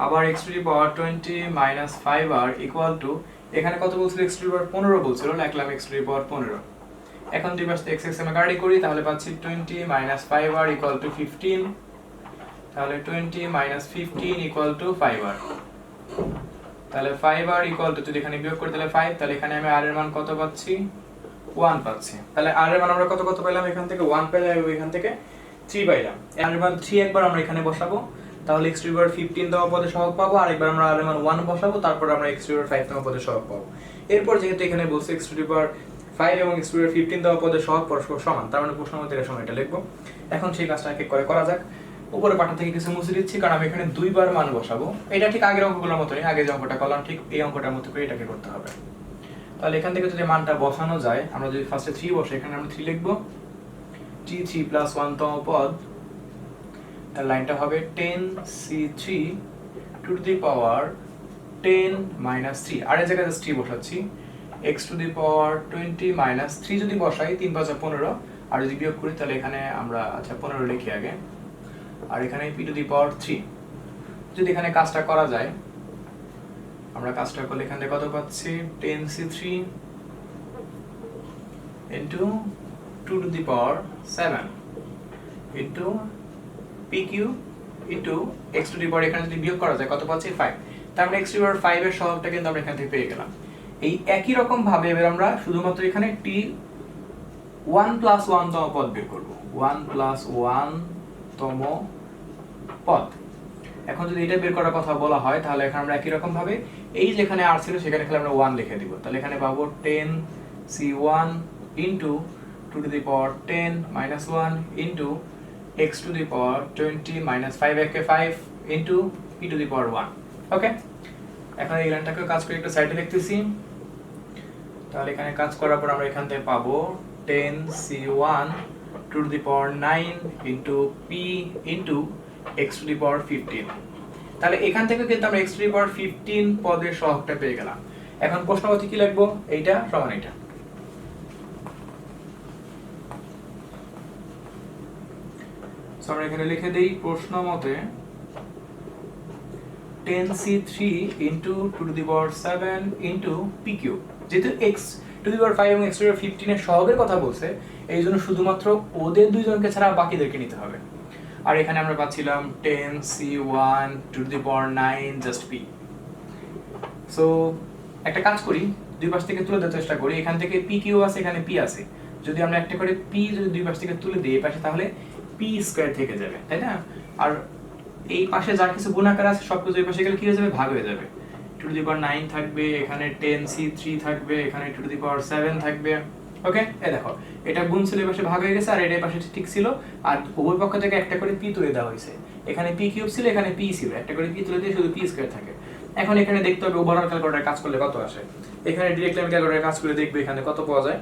আবার x to the power 20 minus 5r equal to, এখানে কত বলছিল? x টু দি পাওয়ার 15 বলছিল, লিখলাম x টু দি পাওয়ার 15। এখন দুই পাশে x আমরা কাটি করি তাহলে পাচ্ছি 20 minus 5r ইকুয়াল টু 15। তাহলে 20 minus 15 equal to 5r। তাহলে 5r equal to, যদি এখানে বিয়োগ করি তাহলে 5, তাহলে এখানে আমি r এর মান কত পাচ্ছি? 1 পাচ্ছি। তাহলে r এর মান আমরা কত পেলাম? এখান থেকে 1 পেলাম এবং এখান থেকে 3 পাইলাম। r এর মান 3 একবার আমরা এখানে বসাবো, তাহলে x টু দি পাওয়ার 15 তম পদে সহগ পাবো, আর একবার আমরা r এর মান 1 বসাবো, তারপর আমরা x টু দি পাওয়ার 5 তম পদে সহগ পাবো। এরপর যেহেতু এখানে বলছে x টু দি পাওয়ার 5 এবং x টু দি পাওয়ার 15 তম পদে সহগ পরস্পর সমান, তার মানে প্রশ্ন মতে এর সময়টা লিখবো। এখন সেই কাজটা এক এক করে করা যাক। উপরে পাঠা থেকে কিছু মুছে দিচ্ছি কারণ আমি এখানে দুইবার মান বসাবো। এটা ঠিক আগের অঙ্কগুলোর মতই, আগে যে অঙ্কটা করলাম ঠিক এই অঙ্কটার মতো করে এটাকে করতে হবে। তাহলে এখান থেকে যদি মানটা বসানো যায়, আমরা যদি ফার্স্টে 3 বসাই, এখানে আমরা 3 লিখবো। t3 + 1 তম পদ, তার লাইনটা হবে 10c3 two the power 10 minus 3, আর এই জায়গায় জাস্ট 3 বসাচ্ছি। x to the power 20 minus 3 যদি বসাই 3 5 15, আর যদি বিয়োগ করি তাহলে এখানে আমরা 15 লিখি আগে, আর এখানে p টু দি পাওয়ার 3। যদি এখানে কাজটা করা যায়, আমরা কাজটা করলে এখানে কত পাচ্ছি? 10c3 into 2 to the power 7 into pq into x to the power, এখানে যদি বিয়োগ করা যায় কত পাচ্ছি? 5। তার মানে x to the power 5 এর সহগটা কিন্তু আমরা এখান থেকে পেয়ে গেলাম। এই একই রকম ভাবে এবার আমরা শুধুমাত্র এখানে t 1 + 1 তম পদ বের করব। 1 + 1 তম পদ। এখন যদি এটা বের করার কথা বলা হয় তাহলে এখানে আমরা একই রকম ভাবে এই যেখানে r ছিল সেখানে খালি আমরা 1 লিখে দিব। তাহলে এখানে পাবো 10c1 into 2 to the power 10 minus 1 into x to the power 20 minus 5 একে 5 into p to the power 1। ওকে, এখন এই লাইনটাকে কাজ করে একটু সাইডে লিখতেছি। তাহলে এখানে কাজ করার পর আমরা এখান থেকে পাবো 10c1 to the power 9 into p into x to the power 15। তাহলে এখান থেকে কিন্তু আমরা x to the power 15 পদের সহগটা পেয়ে গেলাম। এখন প্রশ্নমতে কি লিখবো? এইটা সমান এইটা। সো আমরা এখানে লিখে দেই প্রশ্নমতে 10c3 into 2 to the power 7 into pq। যেহেতু x to the power 5 এবং x to the power 15 এর সহগের কথা বলছে, এই জন্য শুধুমাত্র ওদের দুইজনকে ছাড়া বাকিদেরকে নিতে হবে। আর এখানে আমরা পাচ্ছিলাম 10c1 to the power 9 just p। So একটা কাজ করি, দুই পাশ থেকে তুলে দেওয়ার চেষ্টা করি, এখান থেকে পি কিউ আছে, এখানে পি আছে, যদি আমরা একটা করে পি যদি দুই পাশ থেকে তুলে দিই এই পাশে, তাহলে পি স্কয়ার থেকে যাবে, তাই না? আর এই পাশে যা কিছু গুণাকার আছে সবকিছু এই পাশে গেলে কি হয়ে যাবে, ভাগ হয়ে যাবে। 2^9 থাকবে, এখানে 10c3 থাকবে, এখানে 2^7 থাকবে। ওকে, এই দেখো এটা গুণ ছিল, এই পাশে ভাগ হয়ে গেছে, আর এটা পাশে ঠিক ছিল, আর উভয় পক্ষ থেকে একটা করে পি তুলে দেওয়া হয়েছে। এখানে পি কিউব ছিল, এখানে পি ছিল, একটা করে পি তুলে দিয়ে শুধু পি স্কয়ার থাকে। এখন এখানে দেখতে হবে ওভারঅল ক্যালকুলেটর কাজ করলে কত আসে। এখানে ডিরেক্টলি আমি ক্যালকুলেটর কাজ করে দেখব এখানে কত পাওয়া যায়।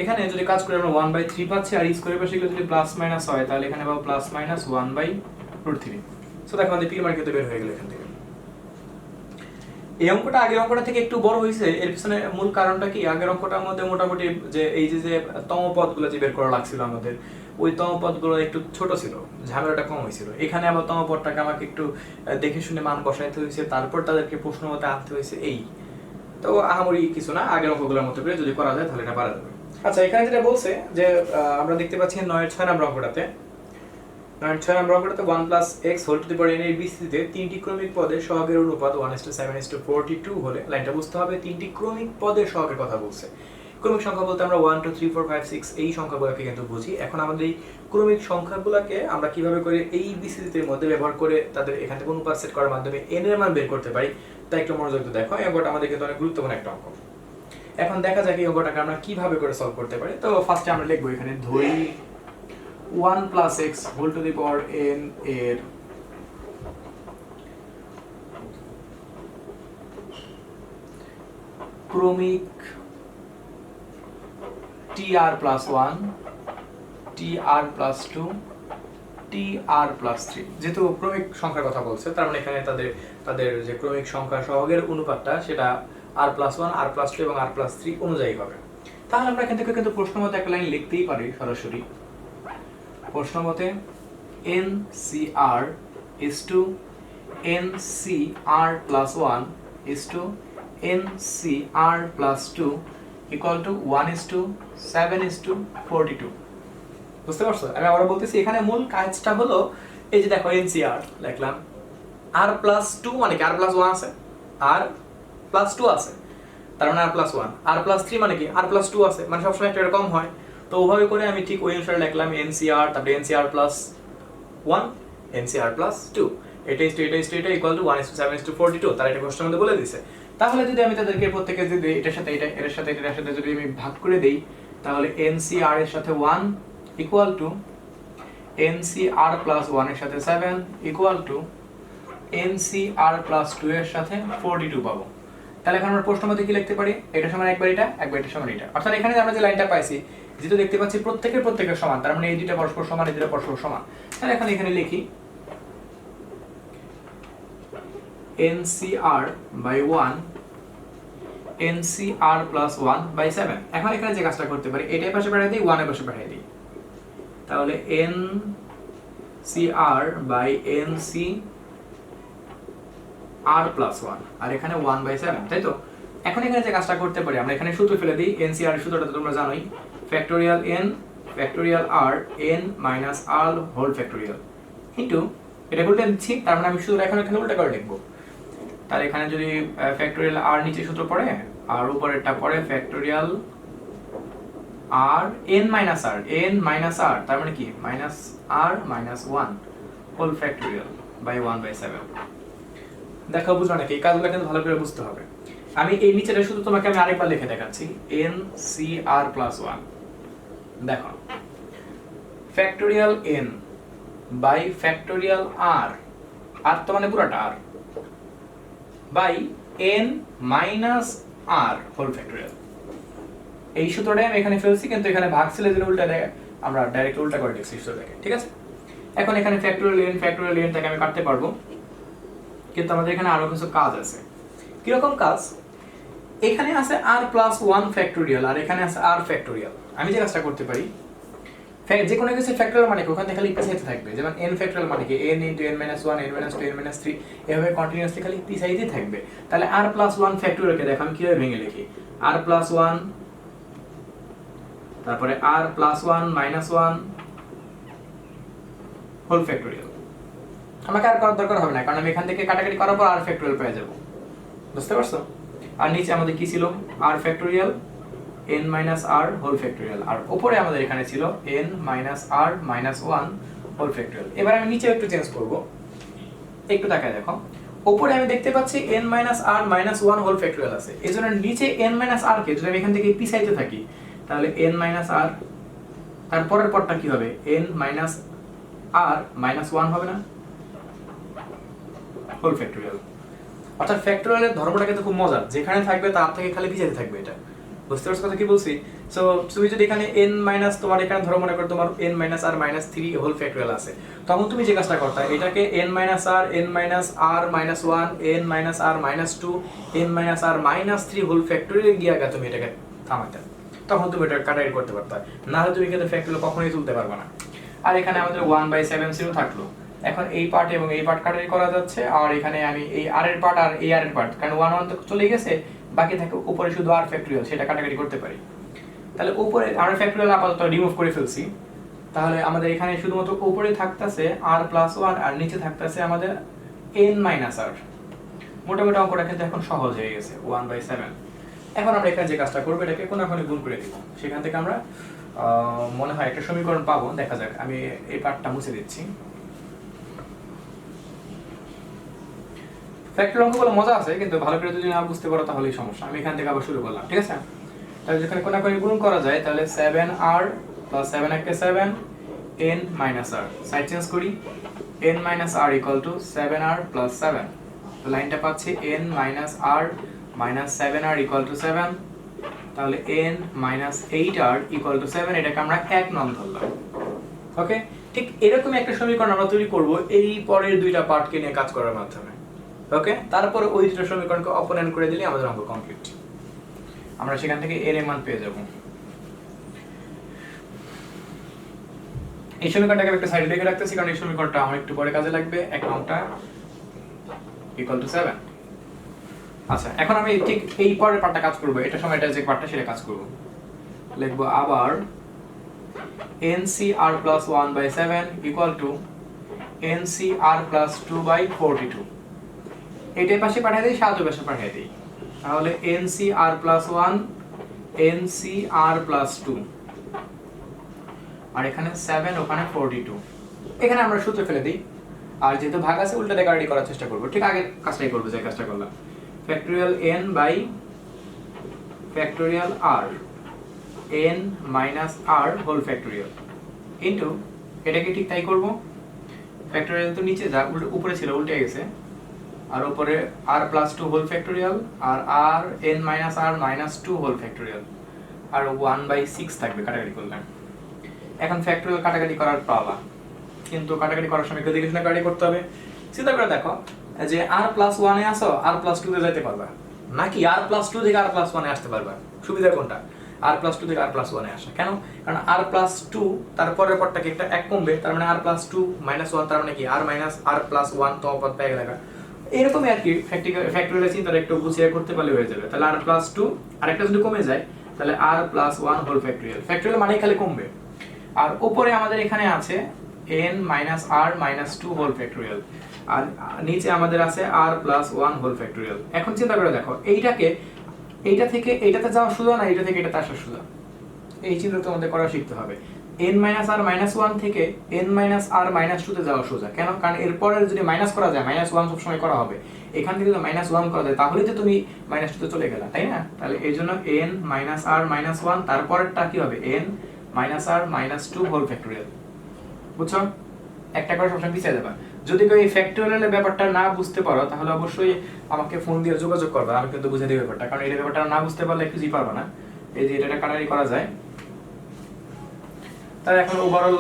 এখানে যদি কাজ করে আমরা 1/3 পাচ্ছি, আর স্কয়ারের পাশে যদি প্লাস মাইনাস হয় তাহলে এখানে পাবো প্লাস মাইনাস 1/√3। সো দেখো আমাদের পি মান কিন্তু বের হয়ে গেল এখান থেকে। এই অঙ্কটা আগের অঙ্কটা থেকে একটু বড় হয়েছে, এর পিছনে মূল কারণটা কি, আগের অঙ্কটার মধ্যে মোটামুটি যে এই যে তম পদগুলো যে বের করা লাগছিল আমাদের, ওই তম পদগুলো একটু ছোট ছিল, ঝামেলাটা কম হয়েছিল। এখানে আবার তম পদটাকে আমাকে একটু দেখে শুনে মান বসাইতে হয়েছে, তারপর তাদেরকে প্রশ্ন মতে আনতে হয়েছে। এই তো আহামরি কিছু না, আগের অঙ্কগুলোর মতো করে যদি করা যায় তাহলে এটা পারা যাবে। আচ্ছা, এখানে যেটা বলছে যে আমরা দেখতে পাচ্ছি 9-6 নম্বর অঙ্কটাতে, 9-6 নম্বর অঙ্কটাতে 1 + x whole to the power n এর বিস্তৃতিতে তিনটি ক্রমিক পদের সহগের অনুপাত 1:7:42 হলে, লাইনটা বুঝতে হবে তিনটি ক্রমিক পদের সহগের কথা বলছে। ক্রমিক সংখ্যা বলতে আমরা 1 2 3 4 5 6 এই সংখ্যাগুলোকে কিন্তু বুঝি। এখন আমাদের এই ক্রমিক সংখ্যাগুলোকে আমরা কিভাবে করে এই বিস্তৃতির মধ্যে ব্যবহার করে তাদের এখান থেকে অনুপাত সেট করার মাধ্যমে n এর মান বের করতে পারি, তাই একটু মনোযোগ দিয়ে দেখো। এই অঙ্কটা আমাদের কিন্তু অনেক গুরুত্বপূর্ণ একটা অঙ্ক। এখন দেখা যাক এই অঙ্কটাকে আমরা কিভাবে করে সলভ করতে পারি। তো ফার্স্টে আমরা লিখবো এখানে ধরি 1 + x whole to the power n এর ক্রমিক tr+1 tr+2 tr+3। যেহেতু ক্রমিক সংখ্যার কথা বলছে, তার মানে এখানে তাদের যে ক্রমিক সংখ্যা সহগের অনুপাতটা সেটা r+1 r+2 এবং r+3 অনুযায়ী হবে। তাহলে আমরা এখান থেকে কিন্তু প্রশ্ন মতে একটা লাইন লিখতেই পারি সরাসরি। প্রশ্ন মতে NCR is to NCR+1 is to NCR+2 equal to 1:7:42। বুঝতে পারছো? আমি আবার বলতেছি, এখানে মূল কাজটা হলো এই যে দেখো NCR লিখলাম, r+2 মানে কি r+1 আছে, r+2 আছে, তার মানে r+1, r+3 মানে কি r+2 আছে, মানে সবসময় একটা এরকম হয়। তো ওভাবে করে আমি ঠিক ওই অনুসারে লিখলাম NCR, তারপরে NCR+1 NCR+2, এটা ইকুয়াল টু 1:7:42। তারা এটা প্রশ্নের মধ্যে বলে দিয়েছে। তাহলে যদি আমি তাদেরকে প্রত্যেককে যদি এটার সাথে এটার সাথে যদি আমি ভাগ করে দেই, তাহলে NCR এর সাথে 1 ইকুয়াল টু NCR+1 এর সাথে 7 ইকুয়াল টু NCR+2 এর সাথে 42 পাবো। তাহলে এখন আমরা প্রশ্ন মতে কি লিখতে পারি, এটা সমান একবার এটা, একবার এটা সমান এটা। অর্থাৎ এখানে আমরা যে লাইনটা পাইছি, যেটা দেখতে পাচ্ছি প্রত্যেকের সমান, তার মানে এই দুটো পরস্পর সমান, এই দুটো পরস্পর সমান। তাহলে এখন এখানে লিখি NCR/1 NCR+1/7। এখন এখানে যে কাজটা করতে পারি, এটাই পাশে পাঠিয়ে দিই, 1 এর পাশে পাঠিয়ে দিই, তাহলে NCR/NCR+1 আর এখানে 1/7, তাই তো? এখন এখানে যে কাজটা করতে পারি, আমরা এখানে সূত্র ফেলে দিই। NCR এর সূত্রটা তো তোমরা জানোই, factorial n factorial r n minus r whole factorial into, এটা উল্টে দিচ্ছি, তার মানে আমি শুধু এখানে উল্টা করে লিখবো। তাহলে এখানে যদি ফ্যাক্টোরিয়াল r নিচে সূত্র পড়ে আর উপরেরটা পড়ে factorial r n minus r, তার মানে কি minus r minus 1 whole factorial by 1/7। দেখো বুঝলো নাকি? এই কাজগুলো কিন্তু ভালো করে বুঝতে হবে। আমি এই নিচেটা শুধু তোমাকে আমি আরেকবার লিখে দেখাচ্ছি, NCR+1। দেখো factorial n by factorial r, আর তো মানে পুরোটা r, by n minus r whole factorial. এই সূত্রটাই আমি এখানে ফেলছি, কিন্তু এখানে ভাগ ছিল যে উল্টা দেয়, আমরা ডাইরেক্ট উল্টা করে লিখছি সূত্রটাকে, ঠিক আছে? এখন এখানে ফ্যাক্টোরিয়াল n টাকে আমি কাটতে পারবো, কিন্তু আমাদের এখানে আরো কিছু কাজ আছে। কি রকম কাজ? এখানে আছে r+1 ফ্যাক্টোরিয়াল আর এখানে আছে r ফ্যাক্টোরিয়াল। আমি যে কাজটা করতে পারি, যে কোনো কিছু ফ্যাক্টরিয়াল মানে কি ওখান থেকে খালি পিছাইতে থাকবে, যেমন n ফ্যাক্টরিয়াল মানে কি n * n - 1 n - 2 n - 3 এভাবে কন্টিনিউয়াসলি খালি পিছাইতেই থাকবে। তাহলে r + 1 ফ্যাক্টরিয়ালকে দেখো আমি কিভাবে ভেঙে লিখি, r + 1 তারপরে r + 1 - 1 হোল ফ্যাক্টরিয়াল। আমাকে আর করার দরকার হবে না, কারণ আমি এখান থেকে কাটাকাটি করার পর r ফ্যাক্টরিয়াল পেয়ে যাব। বুঝতে পারছো? আর নিচে আমাদের কি ছিল, r factorial n - r whole factorial, আর উপরে আমাদের এখানে ছিল n - r - 1 হোল ফ্যাক্টরিয়াল। এবার আমি নিচে একটু চেঞ্জ করব, একটু তাকায় দেখো, উপরে আমি দেখতে পাচ্ছি n - r - 1 হোল ফ্যাক্টরিয়াল আছে, এজন্য নিচে n - r কে যদি আমি এখান থেকে পিছাইতে থাকি তাহলে n - r, তারপরের পরটা কি হবে, n - r - 1 হবে না হোল ফ্যাক্টরিয়াল। অর্থাৎ ফ্যাক্টরিয়ালের ধর্মটা কিন্তু খুব মজার, যেখানে থাকবে তার থেকে খালি পিছাইতে থাকবে। এটা বুঝতে পারছো কথা কি বলছি? সো তুমি যদি এখানে n মাইনাস, তোমার এখানে ধরো মনে করো তোমার n - r - 3 হোল ফ্যাক্টরিয়াল আছে, তখন তুমি যে কাজটা করতে, এটাকে n - r n - r - 1 n - r - 2 n - r - 3 whole factorial গিয়ে আগে তুমি এটাকে থামাতে, তখন তুমি এটা কাটাকাটি করতে পারতা, না হলে তুমি কিন্তু ফ্যাক্টরিয়াল কখনোই তুলতে পারবে না। আর এখানে আমাদের 1/7 0 থাকলো। এখন এই পার্ট এবং এই পার্ট কাটাকাটি করা যাচ্ছে, আর এখানে আমি এই r এর পার্ট আর এই r এর পার্ট, কারণ 1 1 তো চলে গেছে, বাকি থাকে উপরে শুধু r ফ্যাক্টরিয়াল, সেটা কাটাকাটি করতে পারি। তাহলে উপরে r ফ্যাক্টরিয়াল আপাতত রিমুভ করে ফেলছি, তাহলে আমাদের এখানে শুধুমাত্র উপরে থাকতেছে r + 1 আর নিচে থাকতেছে আমাদের n - r। মোটামুটি অঙ্কটা কিন্তু এখন সহজ হয়ে গেছে, 1/7। এখন আমরা এখানে যে কাজটা করব, এটাকে কোনাকুনি গুণ করে দিব, সেখান থেকে আমরা মনে হয় একটা সমীকরণ পাবো। দেখা যাক, আমি এই পার্টটা মুছে দিচ্ছি। ফ্যাক্টরিয়াল অঙ্কগুলো মজা আছে, কিন্তু ভালো করে যদি না বুঝতে পারো তাহলেই সমস্যা। আমি এখান থেকে আবার শুরু করলাম, ঠিক আছে? তাহলে যেখানে কোনাকুনি গুণ করা যায়, তাহলে 7r + 7 * 7 n - r, side change করি, n - r = 7r + 7, তো লাইনটা পাচ্ছি n - r - 7r = 7, তাহলে n - 8r = 7, এটাকে আমরা 1 নং ধরলাম। ওকে, ঠিক এরকম একটা সমীকরণ আমরা তৈরি করব এই পরের দুইটা পার্টকে নিয়ে কাজ করার মাধ্যমে। ওকে, তারপরে ওই দুটো সমীকরণকে অপোনেন্ট করে দিলে আমাদের অঙ্ক কমপ্লিট। আমরা সেখান থেকে এর মান পেয়ে যাব। এই সমীকরণটাকে একটা সাইডে রেখে রাখতেছি, কারণ এই সমীকরণটা আমার একটু পরে কাজে লাগবে। 1 নংটা = 7। আচ্ছা, এখন আমি ঠিক এই পরের পার্টটা কাজ করব, এটা সময় এটা যে পার্টটা সেটা কাজ করব। লিখব আবার NCr + 1/7 = NCr + 2/42। এটার পাশে পাঠিয়ে দেই, 7 এর পাশে পাঠিয়ে দেই, তাহলে NCr + 1 NCr + 2, আর এখানে 7, ওখানে 42। এখানে আমরা সূত্র ফেলে দিই, আর যেহেতু ভাগ আছে উল্টা দিয়ে কাটাকাটি করার চেষ্টা করব। ঠিক আগে কাজটাই করব, যে কাজটা করলাম, factorial n by factorial r n - r whole factorial into, এটাকে ঠিক তাই করব। ফ্যাক্টরিয়াল তো নিচে যা উপরে ছিল উল্টে গেছে, আর উপরে r + 2 হোল ফ্যাক্টরিয়াল, আর r n - r - 2 whole factorial, আর 1/6 থাকবে কাটাকাটি করলে। এখন ফ্যাক্টরিয়াল কাটাকাটি করার পালা, কিন্তু কাটাকাটি করার সময় দেখে শুনে কাটাকাটি করতে হবে। চিন্তা করে দেখো যে r + 1 এ আসো, r + 2 তে যেতে পারবা নাকি r + 2 থেকে r + 1 এ আসতে পারবা? সুবিধা কোনটা? r + 2 থেকে r + 1 এ আসা। কেন? কারণ r + 2 তারপরের পরটাকে একটা 1 কমবে, তার মানে r + 2 - 1, তার মানে কি r + 1 তো পদ পেয়ে গেল। এরকমই আর কি, ফ্যাক্টরিয়াল চিন্তাটা একটু গুছিয়ে করতে পারলে হয়ে যাবে। তাহলে r + 2 আর একটা যদি কমে যায়, তাহলে r + 1 হোল ফ্যাক্টরিয়াল। ফ্যাক্টরিয়াল মানে খালি কমবে। আর উপরে আমাদের এখানে আছে n - r - 2 হোল ফ্যাক্টরিয়াল, আর নিচে আমাদের আছে r + 1 হোল ফ্যাক্টরিয়াল। এখন চিন্তা করে দেখো, এইটা থেকে এইটাতে যাওয়া সোজা না এইটা থেকে এটাতে আসা সোজা? এই চিন্তা তোমাদের করা শিখতে হবে। n - r - 1 থেকে n - r - 2 তে যাওয়া সোজা। কেন? কারণ এরপরে যদি মাইনাস করা যায়, -1 সব সময় করা হবে, এখান থেকে যদি -1 করা যায় তাহলেই তো তুমি -2 তে চলে গেলা, তাই না? তাহলে এই জন্য n - r - 1, তারপরেরটা কি হবে, n - r - 2 হোল ফ্যাক্টরিয়াল। বুঝছো? একটা করে সবসময় পিছিয়ে যাবা। যদি কেউ এই ফ্যাক্টরিয়ালের ব্যাপারটা না বুঝতে পারো, তাহলে অবশ্যই আমাকে ফোন দিয়ে যোগাযোগ করবে, আমি কিন্তু বুঝিয়ে দেব ব্যাপারটা, কারণ এই ব্যাপারটা না বুঝতে পারলে কিছুই পারবে না। এই যে এটা কাটাকাটি করা যায়, তাহলে এখন ওভারঅল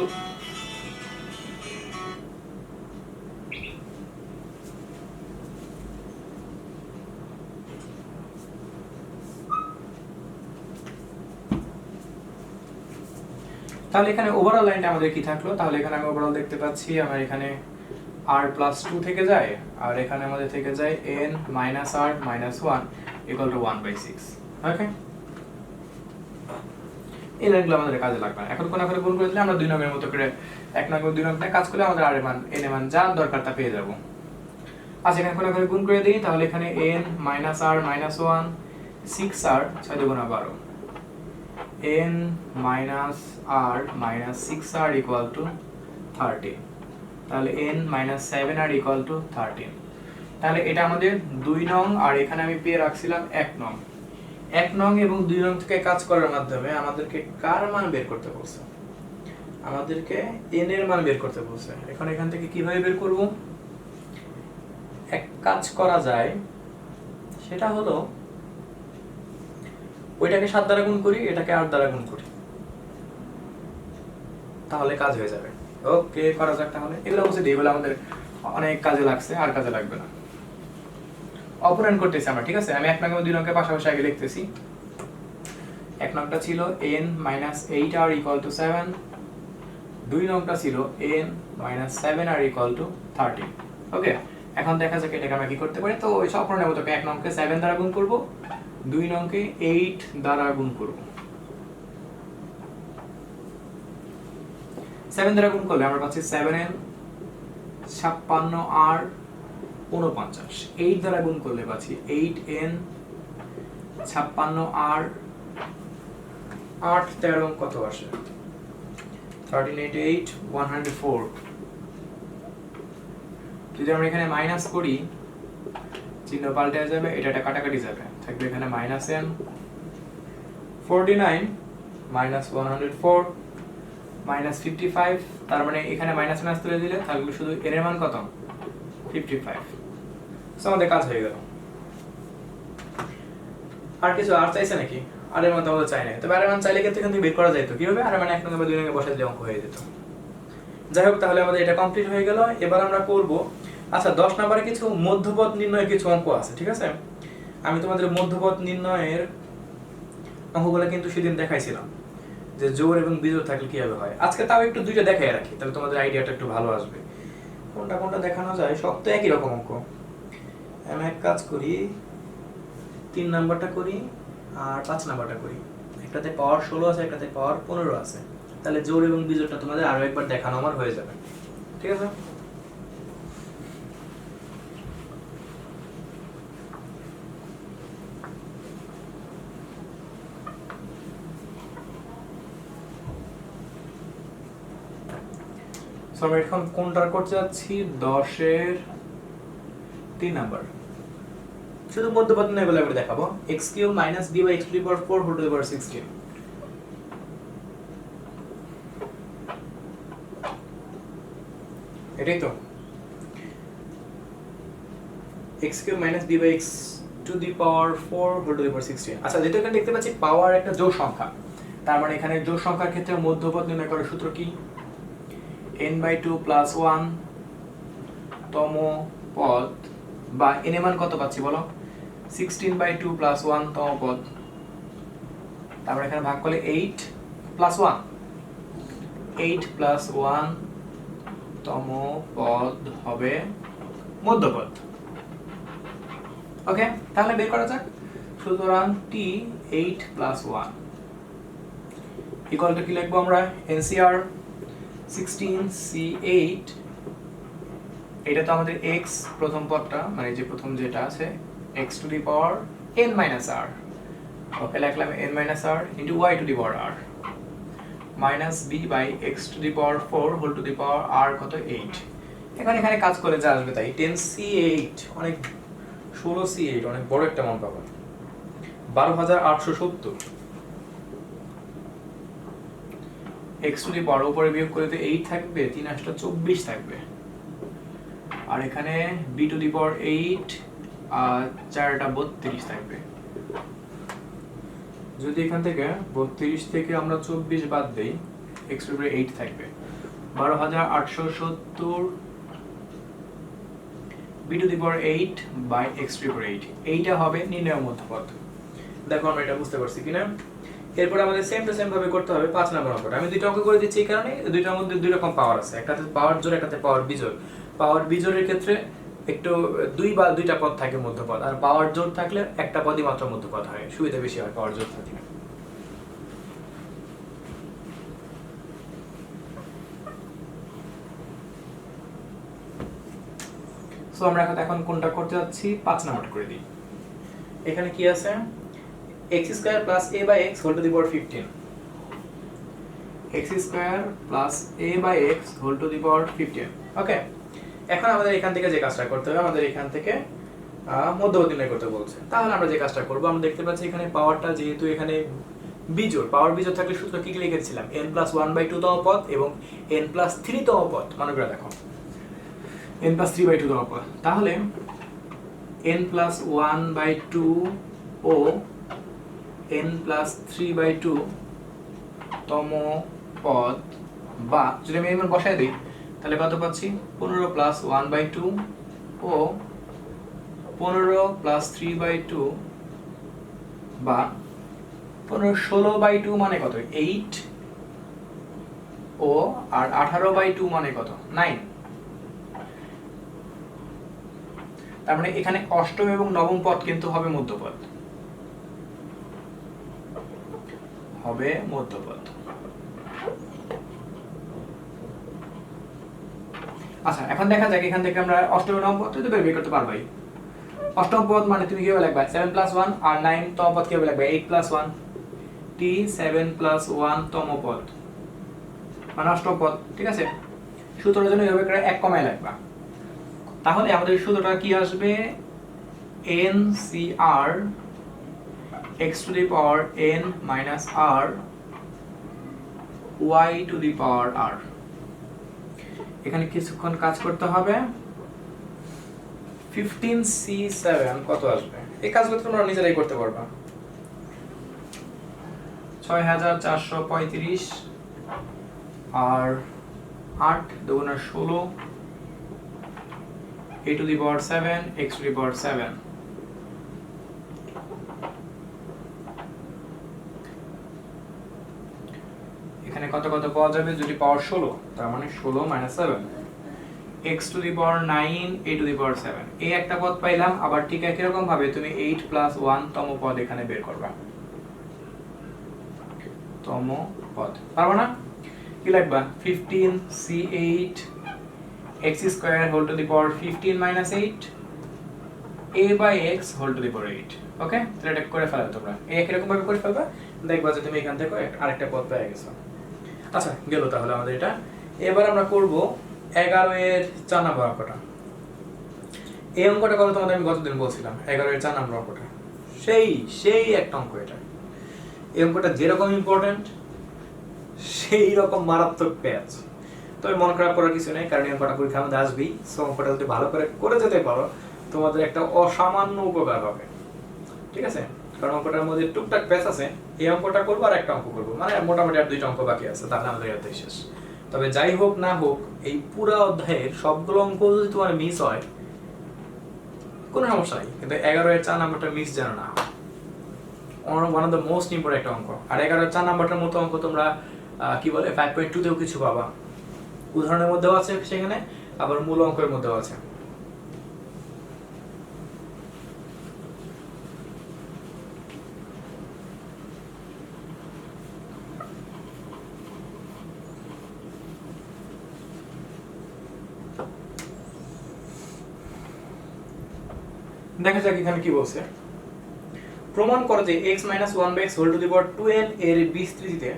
তাহলে এখানে ওভারঅল লাইনটা আমাদের কি থাকলো, তাহলে এখানে আমি ওভারঅল দেখতে পাচ্ছি আমার এখানে r প্লাস 2 থেকে যায়, আর এখানে আমাদের থেকে যায় n minus r minus 1 equal to 1/6। ওকে, এই লাইনগুলো আমাদের কাজে লাগবে না। এখন কোন করে গুণ করে দিলে আমরা 2 নংয়ের মতো করে 1 নং 2 নংটা কাজ করলে আমাদের r এর মান n এর মান যা দরকার তা পেয়ে যাব। আচ্ছা, এখানে কোন করে গুণ করে দেই, তাহলে এখানে n minus r minus 1 6r 6 × 12 n minus r minus 6r equal to 30। তাহলে n minus 7r equal to 13। তাহলে এটা আমাদের 2 নং, আর এখানে আমি পেয়ে রাখছিলাম 1 নং। 1 নং এবং 2 নং থেকে কাজ করার মাধ্যমে আমাদেরকে কার মান বের করতে বলছে, আমাদেরকে n এর মান বের করতে বলছে। এখন এখান থেকে কিভাবে বের করব, এক কাজ করা যায়, সেটা হলো ওইটাকে 7 দ্বারা গুণ করি, এটাকে 8 দ্বারা গুণ করি, তাহলে কাজ হয়ে যাবে। ওকে, করা যাক তাহলে। এগুলো অবশ্যই এগুলো আমাদের অনেক কাজে লাগছে, আর কাজে লাগবে না। অপূরণ করতেছি আমরা, ঠিক আছে। আমি 1 নং এবং 2 নংকে পাশাপাশি আগে লিখতেছি। 1 নংটা ছিল n minus 8r equal to 7, 2 নংটা ছিল n minus 7r equal to 13। ওকে, এখন দেখা যাক এটাকে আমরা কি করতে পারি। তো ওই অপূরণের মতো 1 নংকে 7 দ্বারা গুণ করব, 2 নংকে 8 দ্বারা গুণ করব। 7 দ্বারা গুণ করলে আমরা পাচ্ছি 7n 56r 49। 8 দ্বারা গুণ করলে পাচ্ছি 8n 56r 8 13 কত আসে, 13 8 8 104। যদি আমরা এখানে মাইনাস করি, চিহ্ন পাল্টে যাবে, এটা কাটাকাটি যাবে, থাকবে এখানে মাইনাস n 49 মাইনাস 104 মাইনাস 55। তার মানে এখানে মাইনাস মাইনাস তুলে দিলে থাকবে শুধু n এর মান কত, 55। সো আমাদের কাজ হয়ে গেল। আর কিছু আর চাইছে নাকি? আর এর মান তো আমাদের চাই না, তবে আর এর মান চাইলে কিন্তু এখান থেকে বের করা যেত। কিভাবে? আর এর মান 1 নং বা 2 নং এ বসাই দিলে অঙ্ক হয়ে যেত। যাই হোক, তাহলে আমাদের এটা কমপ্লিট হয়ে গেল। এবার আমরা করব, আচ্ছা 10 নম্বরে কিছু মধ্যপদ নির্ণয়ের কিছু অঙ্ক আছে, ঠিক আছে। আমি তোমাদের মধ্যপদ নির্ণয়ের অঙ্কগুলো কিন্তু সেদিন দেখাইছিলাম, যে জোড় এবং বিজোড় থাকলে কিভাবে হয়। আজকে তাও একটু দুইটা দেখাই রাখি, তাহলে তোমাদের আইডিয়াটা একটু ভালো আসবে। কোনটা কোনটা দেখানো যায়, সব তো একই রকম অঙ্ক। আমি এক কাজ করি, 3 নাম্বারটা করি আর 5 নাম্বারটা করি। একটাতে পাওয়ার 16 আছে, একটাতে পাওয়ার 15 আছে। তাহলে জোড় এবং বিজোড়টা তোমাদের আরো একবার দেখানো আমার হয়ে যাবে, ঠিক আছে। সো আমরা এখন কোনটার করতে যাচ্ছি, 10 এর 3 নাম্বার। শুধু মধ্যপদ নিয়ে বলে আমরা দেখাবো, x³ - b / x⁴ whole to the power 16। এটাই তো x³ - b / x⁴ whole to the power 16। আচ্ছা, যেটা এখানে দেখতে পাচ্ছি পাওয়ার একটা জোড় সংখ্যা, তার মানে এখানে জোড় সংখ্যার ক্ষেত্রে মধ্যপদ নির্ণয় করার সূত্র কি, n/2 + 1 তম পদ, বা n এর মান কত পাচ্ছি বলো, 16/2 + 1 তম পদ। তারপর এখানে ভাগ করলে 8 + 1 8 + 1 তম পদ হবে মধ্যপদ। ওকে, তাহলে বের করা যাক। সুতরাং t 8 + 1 ইকুয়াল টু কি লিখবো আমরা, NCR 16c8। এটা তো আমাদের x প্রথম পদটা, মানে যে প্রথম যেটা আছে, x⁴ n - r। ওকে, লিখলাম n - r into y⁴ r minus b by x⁴ whole to the power r কত 8। এখানে কাজ করে যা আসবে তাই, 10c8 অনেক, 16c8 অনেক বড় একটা মান পাবো, 12870। x⁴ উপরে বিয়োগ করে তো 8 থাকবে, 3 8 24 থাকবে, আর এখানে b⁴ আর 4 32 থাকবে। যদি এখান থেকে 32 থেকে আমরা 24 বাদ দেই, x⁴ 8 থাকবে, 12870 b⁴ বাই x⁴ 8। এইটা হবে নির্ণয় মধ্যপদ। দেখো আমরা এটা বুঝতে পারছি কিনা। এরপর আমাদের সেম টু সেম ভাবে করতে হবে 5 নম্বর অঙ্কটা। আমি দুইটা অঙ্ক করে দিচ্ছি এই কারণে দুইটার মধ্যে দুই রকম পাওয়ার আছে, একটাতে পাওয়ার জোড় একটাতে পাওয়ার বিজোড়। পাওয়ার বিজোড়ের ক্ষেত্রে একটু দুইটা পদ থাকে মধ্যপদ, আর পাওয়ার জোড় থাকলে একটা পদই মাত্র মধ্যপদ হয়, সুবিধা বেশি হয় পাওয়ার জোড় থাকলে। সো আমরা এখন কোনটা করতে যাচ্ছি, 5 নাম্বার করে দিই। এখানে কি আছে, x square plus a by x whole to the power 15, x square plus a by x whole to the power 15। Okay, এখন আমাদের এখান থেকে যে কাজটা করতে হবে, আমাদের এখান থেকে মধ্যপদ নির্ণয় করতে বলছে। তাহলে আমরা যে কাজটা করব, আমরা দেখতে পাচ্ছি এখানে পাওয়ারটা যেহেতু এখানে বিজোড়, পাওয়ার বিজোড় থাকলে সূত্র কি লিখেছিলাম, n+1/2 তম পদ এবং n+3 তম পদ। মনে করে দেখো n+3/2 তম পদ, তাহলে n+1/2 ও n+3/2 তম পদ, বা যদি আমি এমন বসায় দিই তাহলে কত পাচ্ছি, 15+1/2 ও 15+3/2 বা 16/2 মানে কত, 8 ও আর 18/2 মানে কত, 9। তার মানে এখানে অষ্টম এবং নবম পদ কিন্তু হবে মধ্যপদ, হবে মধ্যপদ। আচ্ছা, এখন দেখা যাক এখান থেকে আমরা অষ্টম এবং নবম পদ তো বের করতে পারবাই। অষ্টম পদ মানে তুমি কিভাবে লিখবা, 7+1, আর 9 তম পদ কিভাবে লিখবা, 8+1, t 7+1 তম পদ মানে অষ্টম পদ। ঠিক আছে, সূত্রের জন্য এভাবে করে এক কমায় লিখবা। তাহলে আমাদের সূত্রটা কি আসবে, NCR x to the power n minus r y to the power r। এখানে কিছুক্ষণ কাজ করতে হবে। 15C7 কত আসবে, এই কাজগুলো তোমরা নিজেরাই করতে পারবা। 6435 আর 8 দুগুণে 16 a to the power 7 x to the power 7। এখানে কত কত পাওয়া যাবে, যদি পাওয়ার 16, তার মানে 16 - 7 x to the power 9 a to the power 7। এই একটা পদ পাইলাম। আবার ঠিক একই রকম ভাবে তুমি 8+1 তম পদ এখানে বের করবা, তম পদ। পারবো না, কি লিখবা, 15c8 x square whole to the power 15 minus 8 a by x whole to the power 8। ওকে, তাহলে এটা করে ফেলো তোমরা, এই একই রকম ভাবে করে ফেলবা, দেখবা যে তুমি এখান থেকে আরেকটা পদ পেয়ে গেছো। আচ্ছা, গেল তাহলে আমাদের এটা। এবার আমরা করব 11 এর 4 নম্বর অঙ্কটা। এই অঙ্কটা করো, তোমাদের আমি গতদিন বলছিলাম 11 এর 4 নম্বর অঙ্কটা সেই একটা অঙ্ক। এটা এই অঙ্কটা যেরকম ইম্পর্টেন্ট সেই রকম মারাত্মক প্যাচ। তবে মন খারাপ করার কিছু নেই, কারণ এই অঙ্কটা পরীক্ষার মধ্যে আসবেই। সো অঙ্কটা যদি ভালো করে যেতে পারো, তোমাদের একটা অসামান্য উপকার হবে। ঠিক আছে, কারণ অঙ্কটার মধ্যে টুকটাক প্যাচ আছে। এই অঙ্কটা করবো আর একটা অঙ্ক করবো, মানে মোটামুটি আর 2টা অঙ্ক বাকি আছে, তাহলে আমাদের অধ্যায় শেষ। তবে যাই হোক না হোক, এই পুরো অধ্যায়ের সবগুলো অঙ্ক যদি তোমার মিস হয় কোনো সমস্যা নেই, কিন্তু 11 এর 4 নম্বরটা মিস যেন না হয়। One of the most important একটা অঙ্ক। আর 11 এর 4 নম্বরটার মতো অঙ্ক তোমরা কি বলে 5.2 তেও কিছু পাবা, উদাহরণের মধ্যেও আছে সেখানে, আবার মূল অঙ্কের মধ্যেও আছে। দেখা যাক এখানে কি বলছে। প্রমাণ করো যে x - 1/x whole to the power 2n এর বিস্তৃতিতে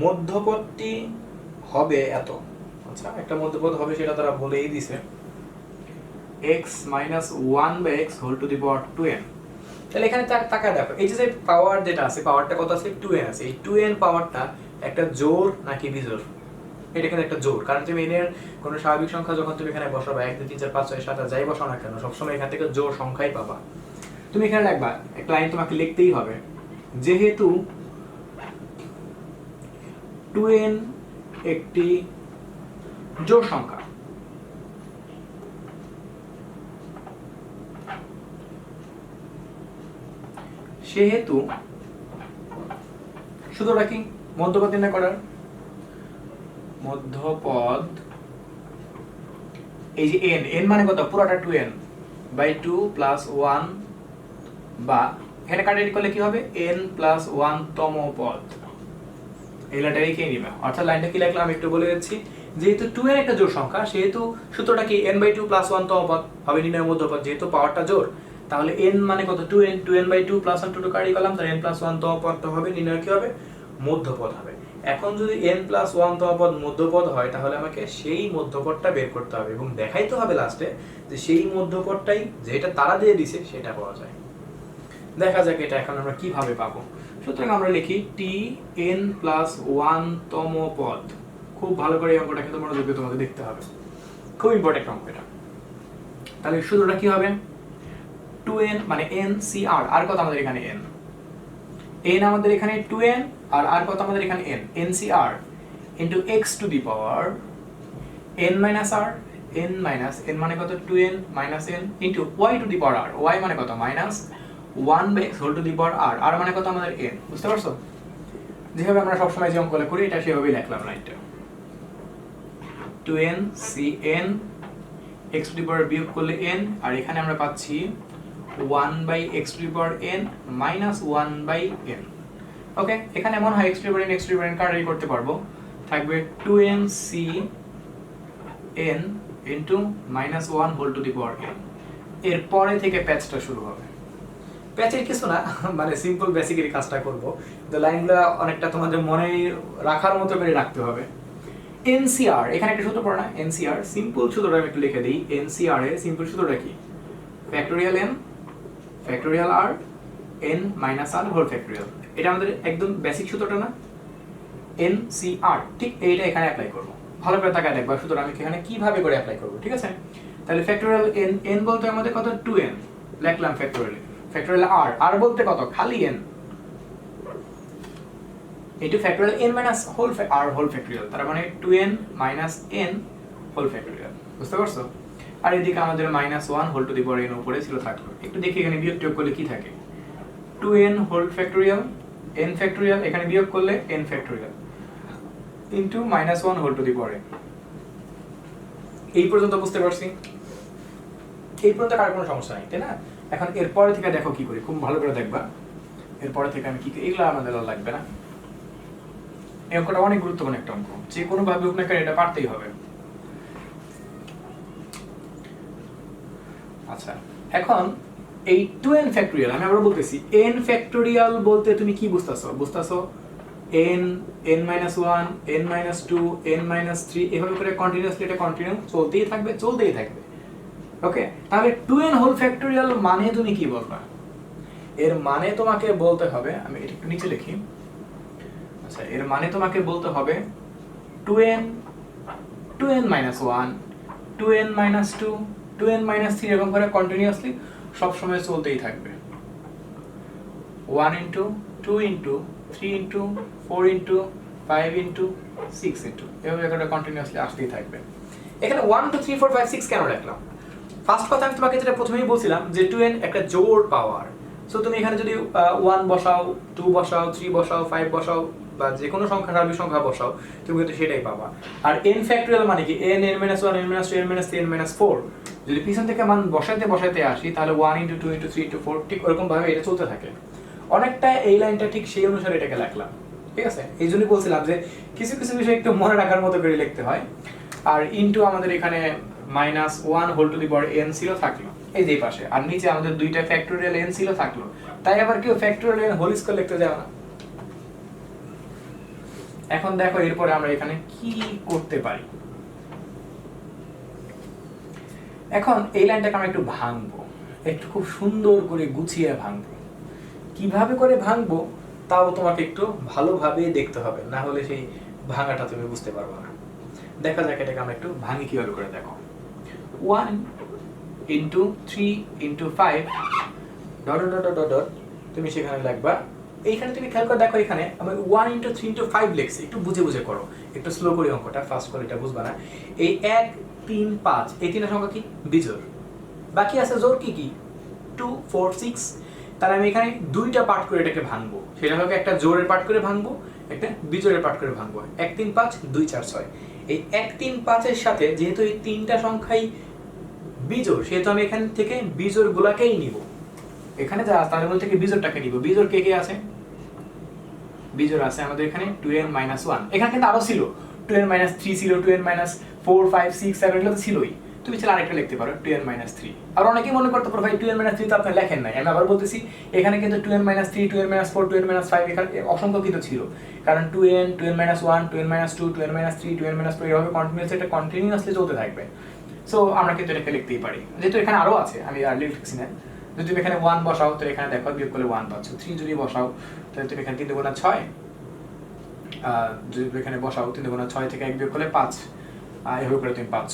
মধ্যপদটি হবে এত। আচ্ছা, একটা মধ্যপদ হবে সেটা তারা বলেই দিয়েছে, x - 1/x whole to the power 2n। তাহলে এখানে তাকায় দেখো, এই যে পাওয়ার যেটা আছে, পাওয়ারটা কত আছে, 2n আছে। এই 2n পাওয়ারটা একটা জোড় নাকি বিজোড়? এটা কিন্তু একটা জোড়, কারণ তুমি n এর কোনো স্বাভাবিক সংখ্যা যখন তুমি এখানে বসাবা, 1 2 3 4 5 6 7 যাই বসাও না কেন, সবসময় এখান থেকে জোড় সংখ্যাই পাবা। তুমি এখানে লিখবা, একটা লাইন তোমাকে লিখতেই হবে, যেহেতু 2n একটি জোড় সংখ্যা, সেহেতু সূত্রটা কি মধ্যপদ নির্ণয় করার? মধ্যপদ এই যে n মানে কত পুরোটা 2n বাই 2 প্লাস 1 বা এখানে কাটাকাটি করলে কি হবে n প্লাস 1 তম পদ। এই লাইনটা লিখে নিবা, অর্থাৎ লাইনটা কি লিখলাম আমি একটু বলে দিচ্ছি। যেহেতু 2n একটা জোড় সংখ্যা সেহেতু সূত্রটা কি n বাই 2 প্লাস 1 তম পদ হবে নির্ণয় মধ্যপদ। যেহেতু পাওয়ারটা জোড় তাহলে n মানে কত 2n বাই 2 প্লাস 1 2 কাটি করলাম তাহলে n প্লাস 1 তম পদটা হবে নির্ণয় কি হবে মধ্যপদ হবে। এখন যদি n প্লাস 1 তম পদ মধ্যপদ হয় তাহলে আমাকে সেই মধ্যপদটা বের করতে হবে এবং দেখাইতে হবে লাস্টে যে সেই মধ্যপদটাই যেটা তারা দিয়ে দিছে সেটা পাওয়া যায়। দেখা যাক এটা এখন আমরা কিভাবে পাবো। সুতরাং আমরা লিখি tn প্লাস 1 তম পদ। খুব ভালো করে এই অঙ্কটা কিন্তু মনোযোগ দিয়ে তোমাদের দেখতে হবে, খুব ইম্পর্টেন্ট অঙ্ক এটা। তাহলে সূত্রটা কি হবে 2n মানে ncr, আর কত আমাদের এখানে n আমাদের এখানে 2n আর কত আমাদের এখানে ncr into x to the power n minus r, n মানে কত 2n minus n into y to the power r, y মানে কত minus 1 by x whole to the power r মানে কত আমাদের n। বুঝতে পারছো? যেভাবে আমরা সব সময় যে অঙ্কগুলো করি এটা সেভাবেই লিখলাম রাইটটা। 2n cn x to the power বিয়োগ করলে n, আর এখানে আমরা পাচ্ছি 1 by x to the power n minus 1 by n। Okay, এখানে মনে হয় x to the power n কাটাকাটি করতে পারবো, থাকবে 2n cn into minus 1 whole to the power n। এর পরে থেকে প্যাচটা শুরু হবে। প্যাচের কিছু না, মানে সিম্পল বেসিকের কাজটা করব, তো লাইনগুলো অনেকটা তোমাদের মনে রাখার মতো করে রাখতে হবে। NCR এখানে একটা সূত্র পড়ো না, NCR সিম্পল সূত্রটা আমি একটু লিখে দিই। NCR এর সিম্পল সূত্রটা কি factorial n factorial r n minus r whole factorial. এটা আমাদের একদম বেসিক সূত্রটা না NCR, ঠিক এইটা এখানে অ্যাপ্লাই করব। ভালো করে তাকায় দেখবা সূত্র আমি এখানে কিভাবে করে অ্যাপ্লাই করব, ঠিক আছে? তাহলে ফ্যাক্টোরিয়াল n বলতে আমাদের কত 2n লিখলাম ফ্যাক্টোরিয়াল r বলতে কত খালি n into factorial n minus whole r whole factorial, তার মানে 2n minus n whole factorial। বুঝতে পারছো? আর এদিকে আমাদের -1 whole to the power n উপরে ছিল থাকলো। একটু দেখি এখানে বিয়োগ টিয়োগ করলে কি থাকে 2n whole factorial n factorial, এখানে বিয়োগ করলে n factorial into -1 whole to the power n। এই পর্যন্ত বুঝতে পারছি? এই পর্যন্ত কার কোনো সমস্যা নাই, তাই না? এখন এরপরে থেকে দেখো কি করি, খুব ভালো করে দেখবা। এরপরে থেকে আমি কি এগুলা আমাদের লাগবে না, এই অঙ্কটা অনেক গুরুত্বপূর্ণ একটা অঙ্ক, যে কোনো ভাবে হোক না কেন এটা পারতেই হবে। আচ্ছা, এখন এই 2n ফ্যাক্টোরিয়াল আমি আবার বলতেছি n ফ্যাক্টোরিয়াল বলতে তুমি কি বুঝতাছো n n-1 n-2 n-3 এভাবে করে কন্টিনিউয়াসলি এটা কন্টিনিউ চলতেই থাকবে। ওকে, তাহলে 2n হোল ফ্যাক্টোরিয়াল মানে তুমি কি বলবা? এর মানে তোমাকে বলতে হবে, আমি এটা একটু নিচে লিখি। আচ্ছা, এর মানে তোমাকে বলতে হবে 2n 1 2n 2 2n 3 এরকম করে কন্টিনিউয়াসলি সব সময় চলতেই থাকবে। 1 into 2 into 3 into 4 into 5 into 6 into এভাবে করে কন্টিনিউয়াসলি আসতেই থাকবে। এখানে 1 2 3 4 5 6 কেন রাখলাম? ফার্স্ট কথা আমি তোমাকে যেটা প্রথমেই বলছিলাম যে 2n একটা জোড় পাওয়ার। সো তুমি এখানে যদি 1 বসাও 2 বসাও 3 বসাও 5 বসাও বা যে কোনো সংখ্যা স্বাভাবিক সংখ্যা বসাও তুমি কিন্তু সেটাই পাবা। আর n ফ্যাক্টোরিয়াল মানে কি n n-1 n-2 n-3 n-4 যদি পিছন থেকে মান বসাইতে আসি তাহলে 1 ইনটু 2 ইনটু 3 ইনটু 4 ঠিক ওরকম ভাবে এটা চলতে থাকে। অনেকটা এই লাইনটা ঠিক সেই অনুসারে এটাকে লিখলাম, ঠিক আছে? এই জন্যই বলছিলাম যে কিছু কিছু বিষয় একটু মনে রাখার মতো করে লিখতে হয়। আর ইনটু আমাদের এখানে -1 whole to the power n ছিল থাকলো এই যে পাশে, আর নিচে আমাদের দুইটা ফ্যাক্টোরিয়াল n ছিল থাকলো, তাই আবার কেউ ফ্যাক্টোরিয়াল n হোল স্কয়ার লিখতে যাও না। এখন দেখো এরপরে আমরা এখানে কি করতে পারি। এখন এই লাইনটাকে আমরা একটু ভাঙবো, একটু খুব সুন্দর করে গুছিয়ে ভাঙবো। কিভাবে করে ভাঙবো তাও তোমাকে একটু ভালোভাবে দেখতে হবে, না হলে সেই ভাঙাটা তুমি বুঝতে পারবে না। দেখা যাক এটাকে আমরা একটু ভাঙি কিভাবে করে। দেখো 1 into 3 into 5 dot dot dot dot তুমি সেখানে লিখবা। এইখানে তুমি খেয়াল করে দেখো এখানে আমি 1 ইনটু 3 ইনটু 5 লিখছি, একটু বুঝে করো, একটু স্লো করে অঙ্কটা, ফাস্ট করে এটা বুঝবা না। এই 1 3 5 এই তিনটা সংখ্যা কি বিজোড়, বাকি আছে জোড় কি 2 4 6। তাহলে আমি এখানে দুইটা পার্ট করে এটাকে ভাঙবো, সেটা হলো একটা জোড়ের পার্ট করে ভাঙবো, একটা বিজোড়ের পার্ট করে ভাঙবো। 1 3 5 2 4 6। এই 1 3 5 এর সাথে যেহেতু এই তিনটা সংখ্যাই বিজোড়, সেহেতু আমি এখান থেকে বিজোড় গুলাকেই নিব। এখানে যা তার মধ্যে থেকে বিজোড়টাকে নিব। বিজোড় কে কে আছে? বিজোড় আছে আমাদের এখানে 2n - 1। এখানে কিন্তু আরো ছিল, 2n - 3 ছিল, 2n - 4 5 6 7 এগুলো তো ছিলই। তুমি চাইলে আরেকটা লিখতে পারো 2n - 3। আর অনেকেই মনে করতে পারো ভাই 2n - 3 তো আপনি লেখেন নাই। আমি আবার বলতেছি এখানে কিন্তু 2n - 3 2n - 4 2n - 5 এখানে অসংখ্য কিন্তু ছিল, কারণ 2n 2n - 1 2n - 2 2n - 3 2n - 4 এভাবে কন্টিনিউয়াসলি এটা কন্টিনিউয়াসলি চলতে থাকবে। সো আমরা কিন্তু এটাকে লিখতেই পারি, যেহেতু এখানে আরো আছে, আমি আর লিখছি না। যদি তুমি এখানে 1 বসাও তো এখানে দেখো বিয়োগ করলে 1 পাচ্ছ। 3 যদি বসাও তাহলে তুমি এখানে 3 × 6, যদি এখানে বসাও 3 × 6 থেকে 1 বিয়োগ করলে 5, এভাবে করে তুমি পাচ্ছ।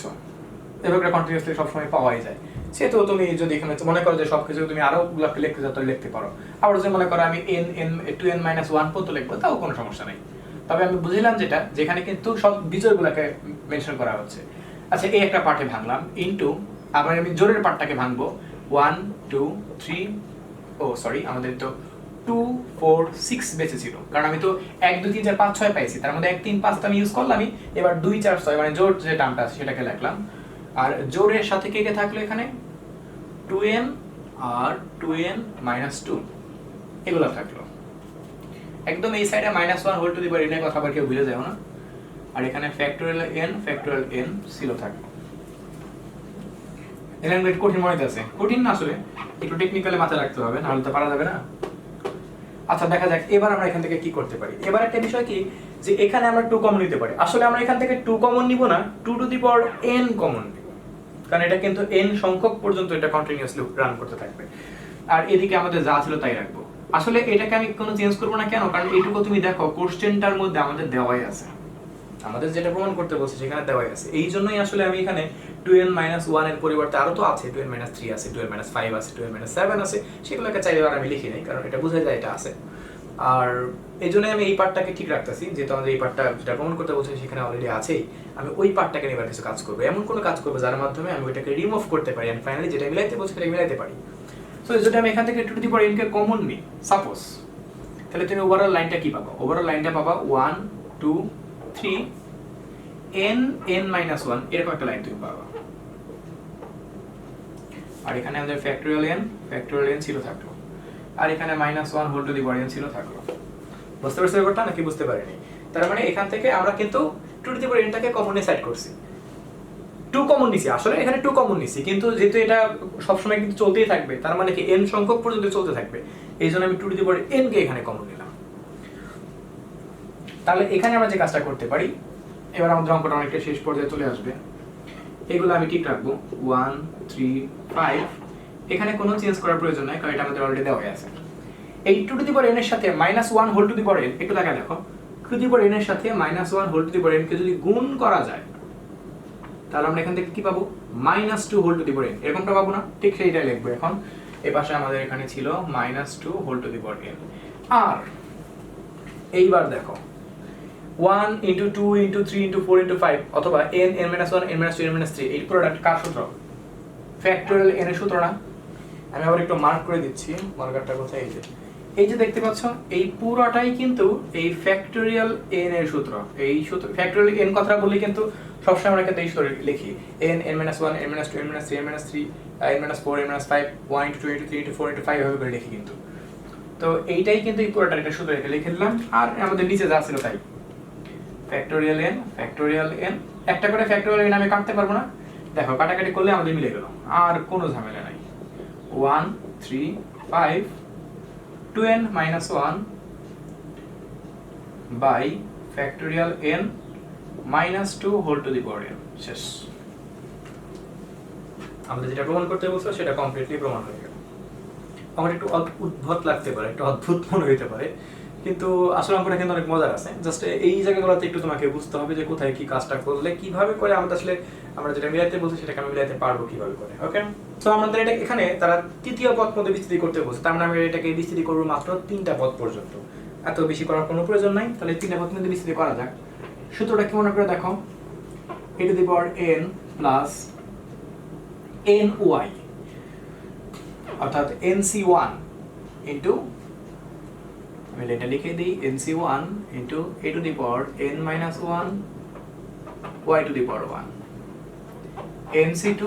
এভাবে করে কন্টিনিউয়াসলি সবসময় পাওয়াই যায়। সেহেতু তুমি যদি এখানে মনে করো যে সবকিছু তুমি আরো গুলোকে লিখতে চাও তাহলে লিখতে পারো। আবার যদি মনে করো আমি n 2n - 1 পর্যন্ত লিখবো, তাও কোনো সমস্যা নেই। তবে আমি বুঝলাম যেটা, যেখানে কিন্তু সব বিজোড়গুলোকে মেনশন করা হচ্ছে। আচ্ছা, এই একটা পার্টে ভাঙলাম ইনটু, আবার আমি জোড়ের পার্টটাকে ভাঙবো 1 2 3, ও সরি আমাদের তো 2 4 6 বেঁচে ছিল, কারণ আমি তো 1 2 3 4 5 6 পাইছি, তার মধ্যে 1 3 5 টা আমি ইউজ করলাম। এবার 2 4 6 মানে জোড় যে টার্মটা আছে সেটাকে লিখলাম। আর জোড়ের সাথে কে কে থাকলো এখানে? 2n আর 2n - 2 এগুলো থাকলো। একদম এই সাইডে -1 whole to the power n এর কথা আবার কেউ ভুলে যাও না। আর এখানে ফ্যাক্টোরিয়াল n ছিল থাকলো। এখানে একটু কঠিন মনে হইতাছে, কঠিন না আসলে, একটু টেকনিক্যালি মাথায় রাখতে হবে, নাহলে তো পারা যাবে না। আচ্ছা দেখা যাক এবার আমরা এখান থেকে কি করতে পারি। এবার একটা বিষয় কি, যে এখানে আমরা 2 কমন নিতে পারি। আসলে আমরা এখান থেকে 2 কমন নিব না, 2 to the power n common নিব, কারণ এটা কিন্তু n সংখ্যক পর্যন্ত এটা কন্টিনিউয়াসলি রান করতে থাকবে। আর এদিকে আমাদের যা ছিল তাই রাখবো। আসলে এটাকে আমি কোনো চেঞ্জ করব না, কেন? কারণ এইটুকু তুমি দেখো কোশ্চেনটার মধ্যে আমাদের দেওয়াই আছে, আমাদের যেটা প্রমাণ করতে বলছে সেখানে দেওয়াই আছে। এই জন্যই আসলে আমি এখানে 2n - 1 এর পরিবর্তে আরো তো আছে, 2n - 3 আছে, 2n - 5 আছে, 2n - 7 আছে, সেগুলোকে চাইলে আর আমি লিখি নাই, কারণ এটা বোঝা যায় এটা আছে। আর এই জন্যই আমি এই পার্টটাকে ঠিক রাখতেছি, যেহেতু আমাদের এই পার্টটা যেটা প্রমাণ করতে বলছে সেখানে অলরেডি আছেই। আমি ওই পার্টটাকে নিয়ে এবার কিছু কাজ করবো, এমন কোনো কাজ করবো যার মাধ্যমে আমি ওইটাকে রিমুভ করতে পারি, আমি ফাইনালি যেটা মিলাইতে বলছি সেটা মিলাইতে পারি। সো যদি আমি এখান থেকে 2 to the power n K common নিই সাপোজ, তাহলে তুমি ওভারঅল লাইনটা কি পাবা? ওভারঅল লাইনটা পাবা 1 2 3 n n - 1 এরকম একটা লাইন তুমি পাবা। আর এখানে আমাদের ফ্যাক্টোরিয়াল n ছিল থাকলো, আর এখানে -1 whole to the power n ছিল থাকলো। বুঝতে পারছো ব্যাপারটা নাকি বুঝতে পারিনি? তার মানে এখান থেকে আমরা কিন্তু 2 টু দি পাওয়ার n টাকে কমনে সাইড করছি, 2 কমন নিছি। আসলে এখানে 2 কমন নিছি, কিন্তু যেহেতু এটা সবসময় কিন্তু চলতেই থাকবে, তার মানে কি n সংখ্যক পর্যন্ত চলতে থাকবে, এই জন্য আমি 2 টু দি পাওয়ার n কে এখানে কমন নিলাম। তাহলে এখানে আমরা যে কাজটা করতে পারি, এবার আমাদের অঙ্কটা অনেকটা শেষ পর্যায়ে চলে আসবে। এগুলো আমি ঠিক রাখবো 1 3 5, এখানে কোনো চেঞ্জ করার প্রয়োজন নাই, কারণ এটা আমাদের অলরেডি দেওয়া আছে। এই 2 টু দি পাওয়ার n এর সাথে -1 whole to the power n, একটু দেখা দেখো, 2 টু দি পাওয়ার n এর সাথে -1 whole to the power n কে যদি গুণ করা যায়, তাহলে আমরা এখান থেকে কি পাবো? -2 whole to the power n, এরকমটা পাবো না? ঠিক সেইটাই লিখবো এখন। এই পাশে আমাদের এখানে ছিল -2 whole to the power n। আর এইবার দেখো 1 * 2 * 3 * 4 * 5 অথবা n n - 1 n - 2 n - 3, এই প্রোডাক্ট কার সূত্র? ফ্যাক্টোরিয়াল n এর সূত্র না? আমি আবার একটু মার্ক করে দিচ্ছি, মার্কারটা কোথায়? এই যে দেখতে পাচ্ছ, এই পুরোটাই কিন্তু এই ফ্যাক্টোরিয়াল n এর সূত্র। এই সূত্র ফ্যাক্টোরিয়াল n কথা বলি কিন্তু সবসময় আমরা কিন্তু এই সূত্র লিখি n n - 1 n - 2 n - 3 n - 3 n - 4 n - 5 1 * 2 * 3 * 4 * 5 এভাবে করে লিখি কিন্তু। তো এইটাই কিন্তু এই পুরোটা একটা সূত্র লিখে দিলাম। আর আমাদের নিচে যা ছিল তাই, ফ্যাক্টোরিয়াল n একটা করে ফ্যাক্টোরিয়াল n আমি কাটতে পারবো না, দেখো কাটাকাটি করলে আমাদের মিলে গেল, আর কোনো ঝামেলা নাই। 1 3 5 2n - 1 by factorial n -2 whole to the power n, শেষ। আমাদের যেটা প্রমাণ করতে বলছো সেটা কমপ্লিটলি প্রমাণ হয়ে গেল। আমার একটু উদ্ভট লাগতে পারে, একটু অদ্ভুত মনে হতে পারে, কিন্তু আসলে অঙ্কটা কিন্তু অনেক মজার আছে। জাস্ট এই জায়গাগুলোতে একটু তোমাকে বুঝতে হবে যে কোথায় কি কাজটা করলে কিভাবে করে আমাদের আসলে আমরা যেটা মিলাইতে বলছি সেটাকে আমি মিলাইতে পারবো কিভাবে করে। ওকে, সো আমাদের এটা এখানে তারা তৃতীয় পদ মধ্যে বিস্তৃতি করতে বলছে, তার মানে আমি এটাকে বিস্তৃতি করবো মাত্র 3টা পদ পর্যন্ত, এত বেশি করার কোনো প্রয়োজন নাই। তাহলে 3টা পদ মধ্যে বিস্তৃতি করা যাক। সূত্রটা কি মনে করে দেখো, a to the power n plus ny অর্থাৎ nc1 ইন্টু, আমি এটা লিখে দিই nc1 into a to the power n minus 1 y to the power 1, nc2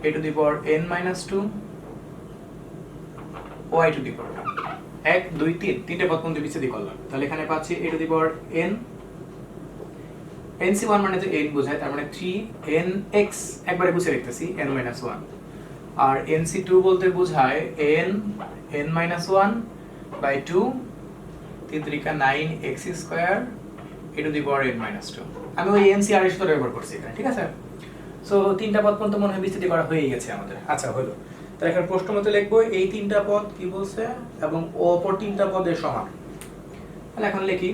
a to the power n মাইনাস 2 y টু দি পাওয়ার 2। 1 2 3 তিনটে পদ পর্যন্ত বিচ্ছেদ করলাম, তাহলে এখানে পাচ্ছি a to the power n, nc1 মানে যে n বোঝায়, তার মানে 3nx একবারে বুঝে লিখতেছি n মাইনাস 1, আর nc2 বলতে বোঝায় n minus 1 by 2, 3 3 9x square a to the power n মাইনাস 2। আমি ওই nc আর এর সাথে ব্যবহার করছি এখানে, ঠিক আছে। সো তিনটা পদ পর্যন্ত মনে হয় বিস্তৃতি করা হয়ে গেছে আমাদের। আচ্ছা হলো, তাহলে এখানে প্রশ্ন মতে লিখবো এই তিনটা পদ কি বলছে এবং অপর তিনটা পদের সমান। তাহলে এখন লিখি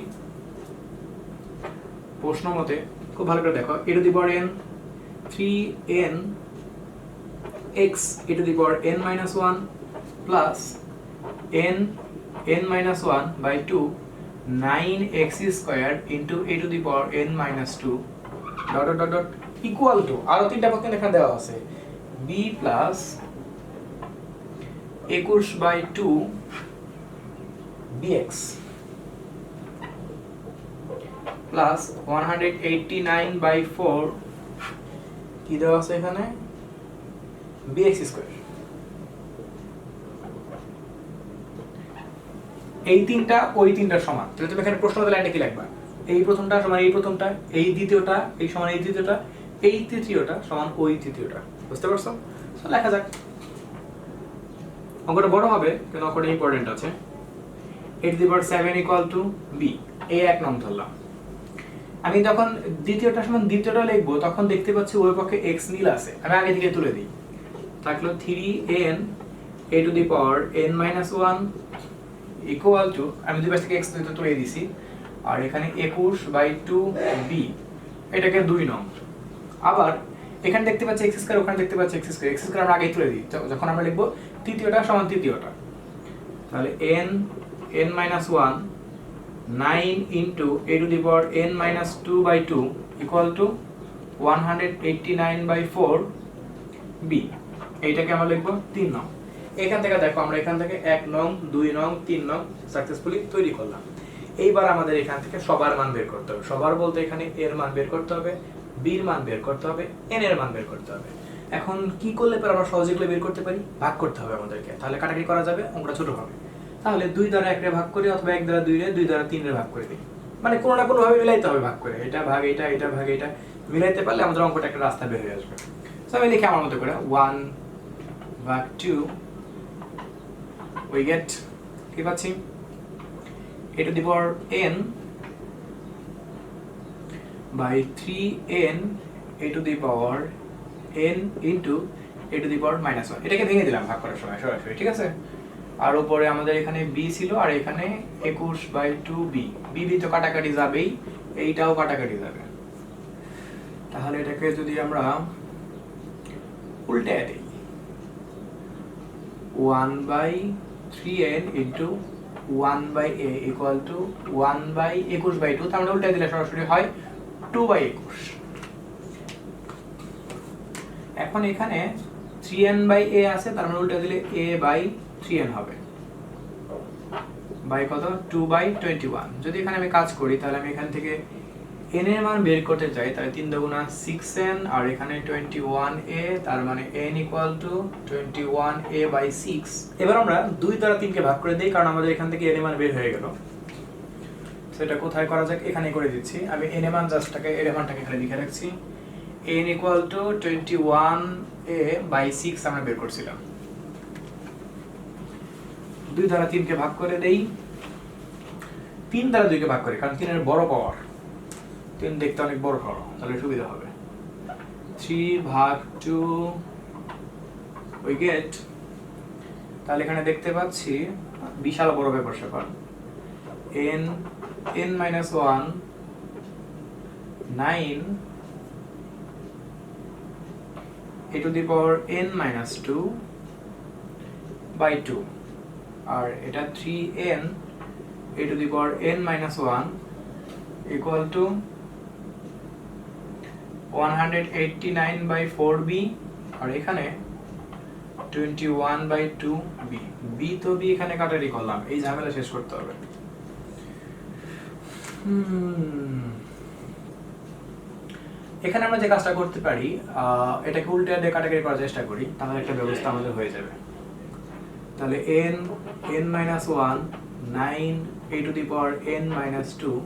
প্রশ্ন মতে, খুব ভালো করে দেখো, a to the power n 3n x a to the power n minus 1 plus n minus 1 by 2 9x square into a to the power n minus 2 dot dot dot dot equal to, আরো তিনটা পদ এখানে দেওয়া আছে, b plus 21 by 2 dx plus 189 by 4 কি দেওয়া আছে এখানে bx স্কয়ার। এই তিনটা ওই তিনটার সমান, তাহলে তুমি এখানে প্রশ্নতে লাইনে কি লিখবা, এই প্রথমটা সমান এই প্রথমটা, এই দ্বিতীয়টা এই সমান এই দ্বিতীয়টা, এই তৃতীয়টা সমান ওই তৃতীয়টা। বুঝতে পারছো? তো লেখা যাক। অঙ্কটা বড় হবে কিন্তু অঙ্কটা ইম্পর্টেন্ট আছে। a to the power 7 equal to b, এই এক নং ধরলাম। আমি যখন দ্বিতীয়টা সমান দ্বিতীয়টা লিখবো তখন দেখতে পাচ্ছি ওই পক্ষে x নীল আছে, আমি আগে থেকে তুলে দিই। থাকলো 3n a to the power n minus 1 equal to, আমি দুই পাশ থেকে x তুলে দিছি, আর এখানে 21/2b, এটাকে 2 নং। আবার এখানে দেখতে পাচ্ছি x স্কয়ার, ওখানে দেখতে পাচ্ছি x স্কয়ার, x স্কয়ার আমরা আগেই তুলে দিই যখন আমরা লিখবো তৃতীয়টা সমান তৃতীয়টা। তাহলে n minus 1 9 into a to the power n minus 2/2 equal to 189/4 b, এইটাকে আমরা লিখবো 3 নং। এখান থেকে দেখো আমরা এখান থেকে 1 নং 2 নং 3 নং সাকসেসফুলি তৈরি করলাম। এইবার আমাদের এখান থেকে সবার মান বের করতে হবে। সবার বলতে এখানে এর মান বের করতে হবে, বি এর মান বের করতে হবে, এন এর মান বের করতে হবে। এখন কি করলে পরে আমরা সহজে এগুলো বের করতে পারি? ভাগ করতে হবে আমাদেরকে, তাহলে কাটাকাটি করা যাবে, অঙ্কটা ছোট হবে। তাহলে 2 দ্বারা 1 রে ভাগ করি, অথবা 1 দ্বারা 2 রে, 2 দ্বারা 3 রে ভাগ করে দিই। মানে কোনো না কোনো ভাবে মিলাইতে হবে ভাগ করে, এটা ভাগ এটা, এটা ভাগ এটা, মিলাইতে পারলে আমাদের অঙ্কটা একটা রাস্তা বের হয়ে আসবে। সো আমি লিখি আমার মতো করে 1 ভাগ 2, we get কি পাচ্ছি a to the power n by 3n a to the power n into a to the power minus 1। এটাকে ভেঙে দিলাম ভাগ করার সময় সরাসরি, ঠিক আছে। আর উপরে আমাদের এখানে b ছিল, আর এখানে 21/2b, b তো কাটাকাটি যাবেই, এইটাও কাটাকাটি যাবে। তাহলে এটাকে যদি আমরা উল্টে দিই 1/3n into 1/a equal to 1/21/2, তার মানে উল্টে দিলে সরাসরি হয় 2/21। এখন এখানে 3n/a আছে, তার মানে উল্টে দিলে a/3n হবে, বাই কত 2/21। যদি এখানে আমি কাজ করি তাহলে আমি এখান থেকে n এর মান বের করতে চাই, তাহলে 3 দুগুণা 6n, আর এখানে 21a, তার মানে n equal to 21a/6। এবার আমরা 2 দ্বারা 3 কে ভাগ করে দেই, কারণ আমাদের এখান থেকে n এর মান বের হয়ে গেল। সেটা কোথায় করা যাক, এখানে করে দিচ্ছি আমি। n এর মান জাস্টটাকে, এর মানটাকে এখানে লিখে রাখছি, n equal to 21a/6 আমরা বের করছিলাম। 2 দ্বারা 3 কে ভাগ করে দেই, 3 দ্বারা 2 কে ভাগ করি, কারণ 3 এর বড় পাওয়ার, 3 দেখতে অনেক বড় বড়, তাহলে সুবিধা হবে। 3/2 we get, তাহলে এখানে দেখতে পাচ্ছি বিশাল বড় ব্যাপার স্যাপার, n minus 1 9 a to the power n minus 2/2, আর এটা 3n a to the power n minus 1 equal to 189/4b, আর এখানে 21/2 বি, বি তো বি এখানে কাটারি করলাম, এই ঝামেলা শেষ করতে হবে। এখানে আমরা যে কাজটা করতে পারি, এটাকে উল্টে দিয়ে কাটাকাটি করার চেষ্টা করি, তাহলে একটা ব্যবস্থা আমাদের হয়ে যাবে। তাহলে n minus 1 9 a to the power n minus 2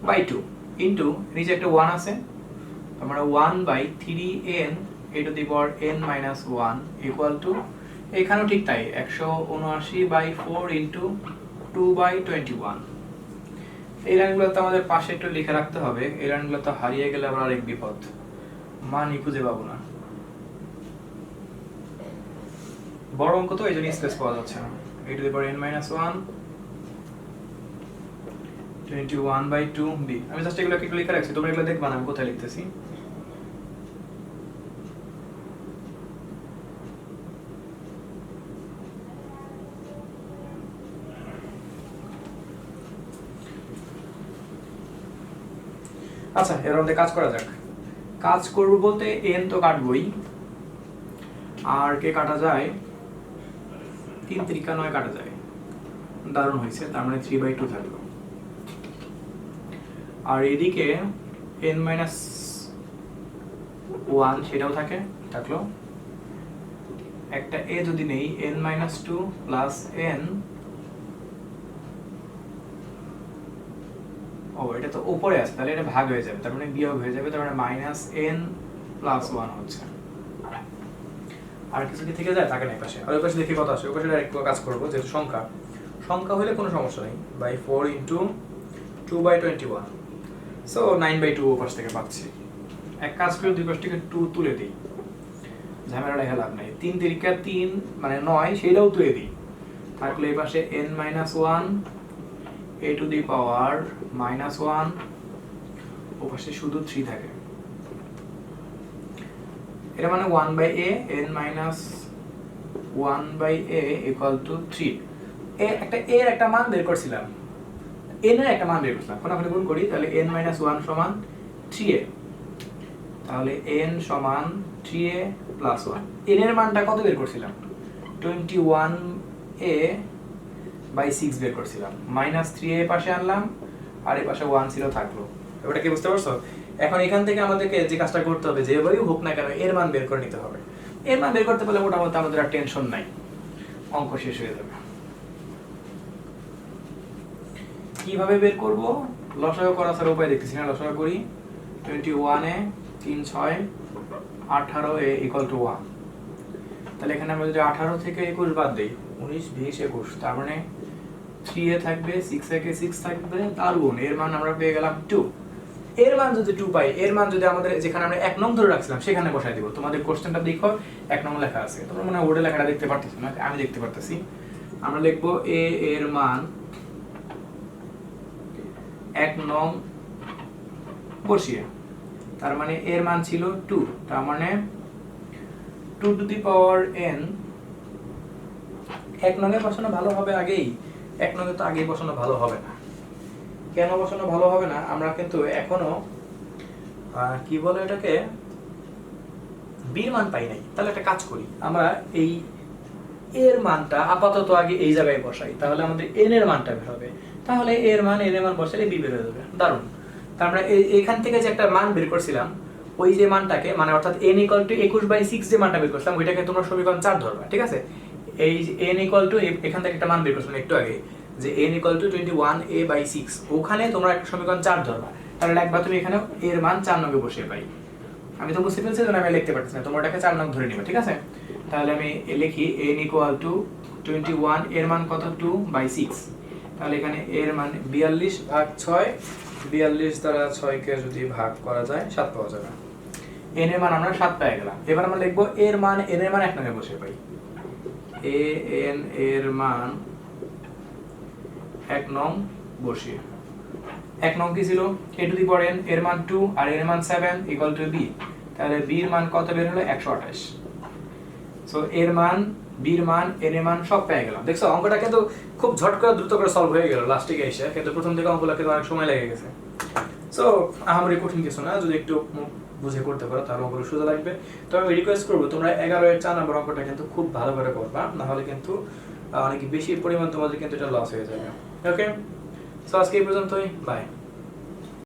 by 2 into নিচে একটা 1 আছে, আমরা 1/3n a to the power n minus 1 equal to, এখানেও ঠিক তাই 179/4 into 2/21। এই লাইনগুলো তো আমাদের পাশে একটু লিখে রাখতে হবে, এই লাইনগুলো তো হারিয়ে গেলে আবার আরেক বিপদ, মানই খুঁজে পাবো না। বড় অঙ্ক তো এই জন্য স্পেস পাওয়া যাচ্ছে না। a to the power n minus 1 21/2 b, আমি জাস্ট এগুলো একটু লিখে রাখছি, তোমরা এগুলো দেখবা না আমি কোথায় লিখতেছি। আচ্ছা, এর মধ্যে কাজ করা যাক। কাজ করব বলতে n তো কাটবই, আর কে কাটা যায়, 3 × 9 কাটা যায়, দারুণ হয়েছে, তার মানে 3/2 থাকলো। আর এদিকে n minus 1 সেটাও থাকলো, একটা a যদি নেই n minus 2 plus n, ও এটা তো উপরে আছে, তাহলে এটা ভাগ হয়ে যাবে, তার মানে বিয়োগ হয়ে যাবে, তার মানে -n plus 1 হচ্ছে। আর কিছু কি থেকে যায়, থাকে না। এই পাশে আর ওই পাশে দেখি কত আসে, ওই পাশে ডাইরেক্ট কাজ করব, যেহেতু সংখ্যা হলে কোনো সমস্যা নেই। বাই 4 into 2/21, সো 9/2 ওই পাশ থেকে পাচ্ছি। এক কাজ করে দুই পাশ থেকে 2 তুলে দিই, ঝামেলা লেখা লাভ নাই। 3 × 3 মানে 9, সেটাও তুলে দিই, থাকলে এই পাশে n minus 1 a to the power -1, ও পাশে শুধু 3 থাকে, এটা মানে 1/a n minus 1/a equal to 3। একটা a এর একটা মান বের করছিলাম, n এর একটা মান বের করছিলাম, কোনখানে গুণ করি, তাহলে n minus 1 সমান 3a, তাহলে n সমান 3a plus 1। n এর মানটা কত বের করছিলাম, 21a/6 বের করছিলাম, -3a পাশে আনলাম, আর এই পাশে 1 ছিল থাকলো। এবারে কি বুঝতে পারছো? এখন এখান থেকে আমাদেরকে যে কাজটা করতে হবে, যেভাবেই হোক না কেন এর মান বের করে নিতে হবে। এর মান বের করতে পারলে মোটামুটি আমাদের আর টেনশন নাই, অঙ্ক শেষ হয়ে যাবে। কিভাবে বের করব, লসাগু করা ছাড়া উপায় দেখতেছি না। লসাগু করি, 21 এ 3 6 18a = 1, তাহলে এখানে আমরা যদি 18 থেকে 21 বাদ দেই, 19 20 21, তার মানে 3a থাকবে, 6a কে 6 থাকবে, তার গুণ এর মান আমরা পেয়ে গেলাম 2। এর মান যদি 2 পাই, এর মান যদি আমাদের যেখানে আমরা 1 নং ধরে রাখছিলাম সেখানে বসাই দিব। তোমাদের কোশ্চেনটা দেখো 1 নং লেখা আছে, তোমরা মনে হয় ওর্ডে লেখাটা দেখতে পারতেছো না, আমি দেখতে পারতেছি। আমরা লিখব a এর মান 1 নং বসিয়ে, তার মানে এর মান ছিল 2, তার মানে 2 to the power n। 1 নং এ বসানো ভালো হবে আগেই, 1 নং এ তো আগেই বসানো ভালো হবে না। কেন বসানো ভালো হবে না, আমরা কিন্তু এখনো কি বলে এটাকে, বির মান পাই নাই। তাহলে একটা কাজ করি, আমরা এই এর মানটা আপাতত আগে এই জায়গায় বসাই, তাহলে আমাদের n এর মানটা বের হবে। তাহলে এর মান n এর মান বসালে b বের হয়ে যাবে, দারুণ। তার আমরা এইখান থেকে যে একটা মান বের করছিলাম, ওই যে মানটাকে, মানে অর্থাৎ n = 21/6 যে মানটা বের করছিলাম, ওইটাকে তোমরা সমীকরণ 4 ধরবা, ঠিক আছে? এই n = এখান থেকে একটা মান বের করছিলাম একটু আগে, যে n = 21a/6, ওখানে তোমরা একটা সমীকরণ 4 ধরবা, তাহলে একবার তুমি এখানে এর মান 4 নং এ বসিয়ে পাই। আমি তো বুঝতে পেরেছি, আমি লিখতে পারতেছি না, তোমরা এটাকে 4 নং ধরে নিবে, ঠিক আছে? তাহলে আমি লিখি n = 21, এর মান কত, 2/6, তাহলে এখানে এর মান 42/6, 42 দ্বারা 6 কে যদি ভাগ করা যায় 7 পাওয়া যাবে। n এর মান আমরা 7 পেয়ে গেলাম। এবার আমরা লিখব এর মান, n এর মান 1 নং এ বসিয়ে পাই, an এর মান 1 নং বসিয়ে, 1 নং কি ছিল, a to the power n, এর মান 2 আর এর মান 7 = b, তাহলে b এর মান কত বের হলো, 128। সো এর মান, b এর মান, n এর মান সব পেয়ে গেলাম। দেখছো অঙ্কটা কিন্তু খুব ঝট করে দ্রুত করে সলভ হয়ে গেল লাস্টে গিয়ে এসে, কিন্তু প্রথম দিকে অঙ্কগুলো কিন্তু অনেক সময় লেগে গেছে। সো আহামরি কঠিন কিছু না, যদি একটু বুঝে করতে পারো তাহলে অঙ্কগুলো সোজা লাগবে। তো আমি রিকোয়েস্ট করবো তোমরা 11 এর 4 নম্বর অঙ্কটা কিন্তু খুব ভালো করে করবা, না হলে কিন্তু অনেক বেশি পরিমাণ তোমাদের কিন্তু এটা লস হয়ে যাবে। ওকে, সো আজকে এই পর্যন্তই, বাই।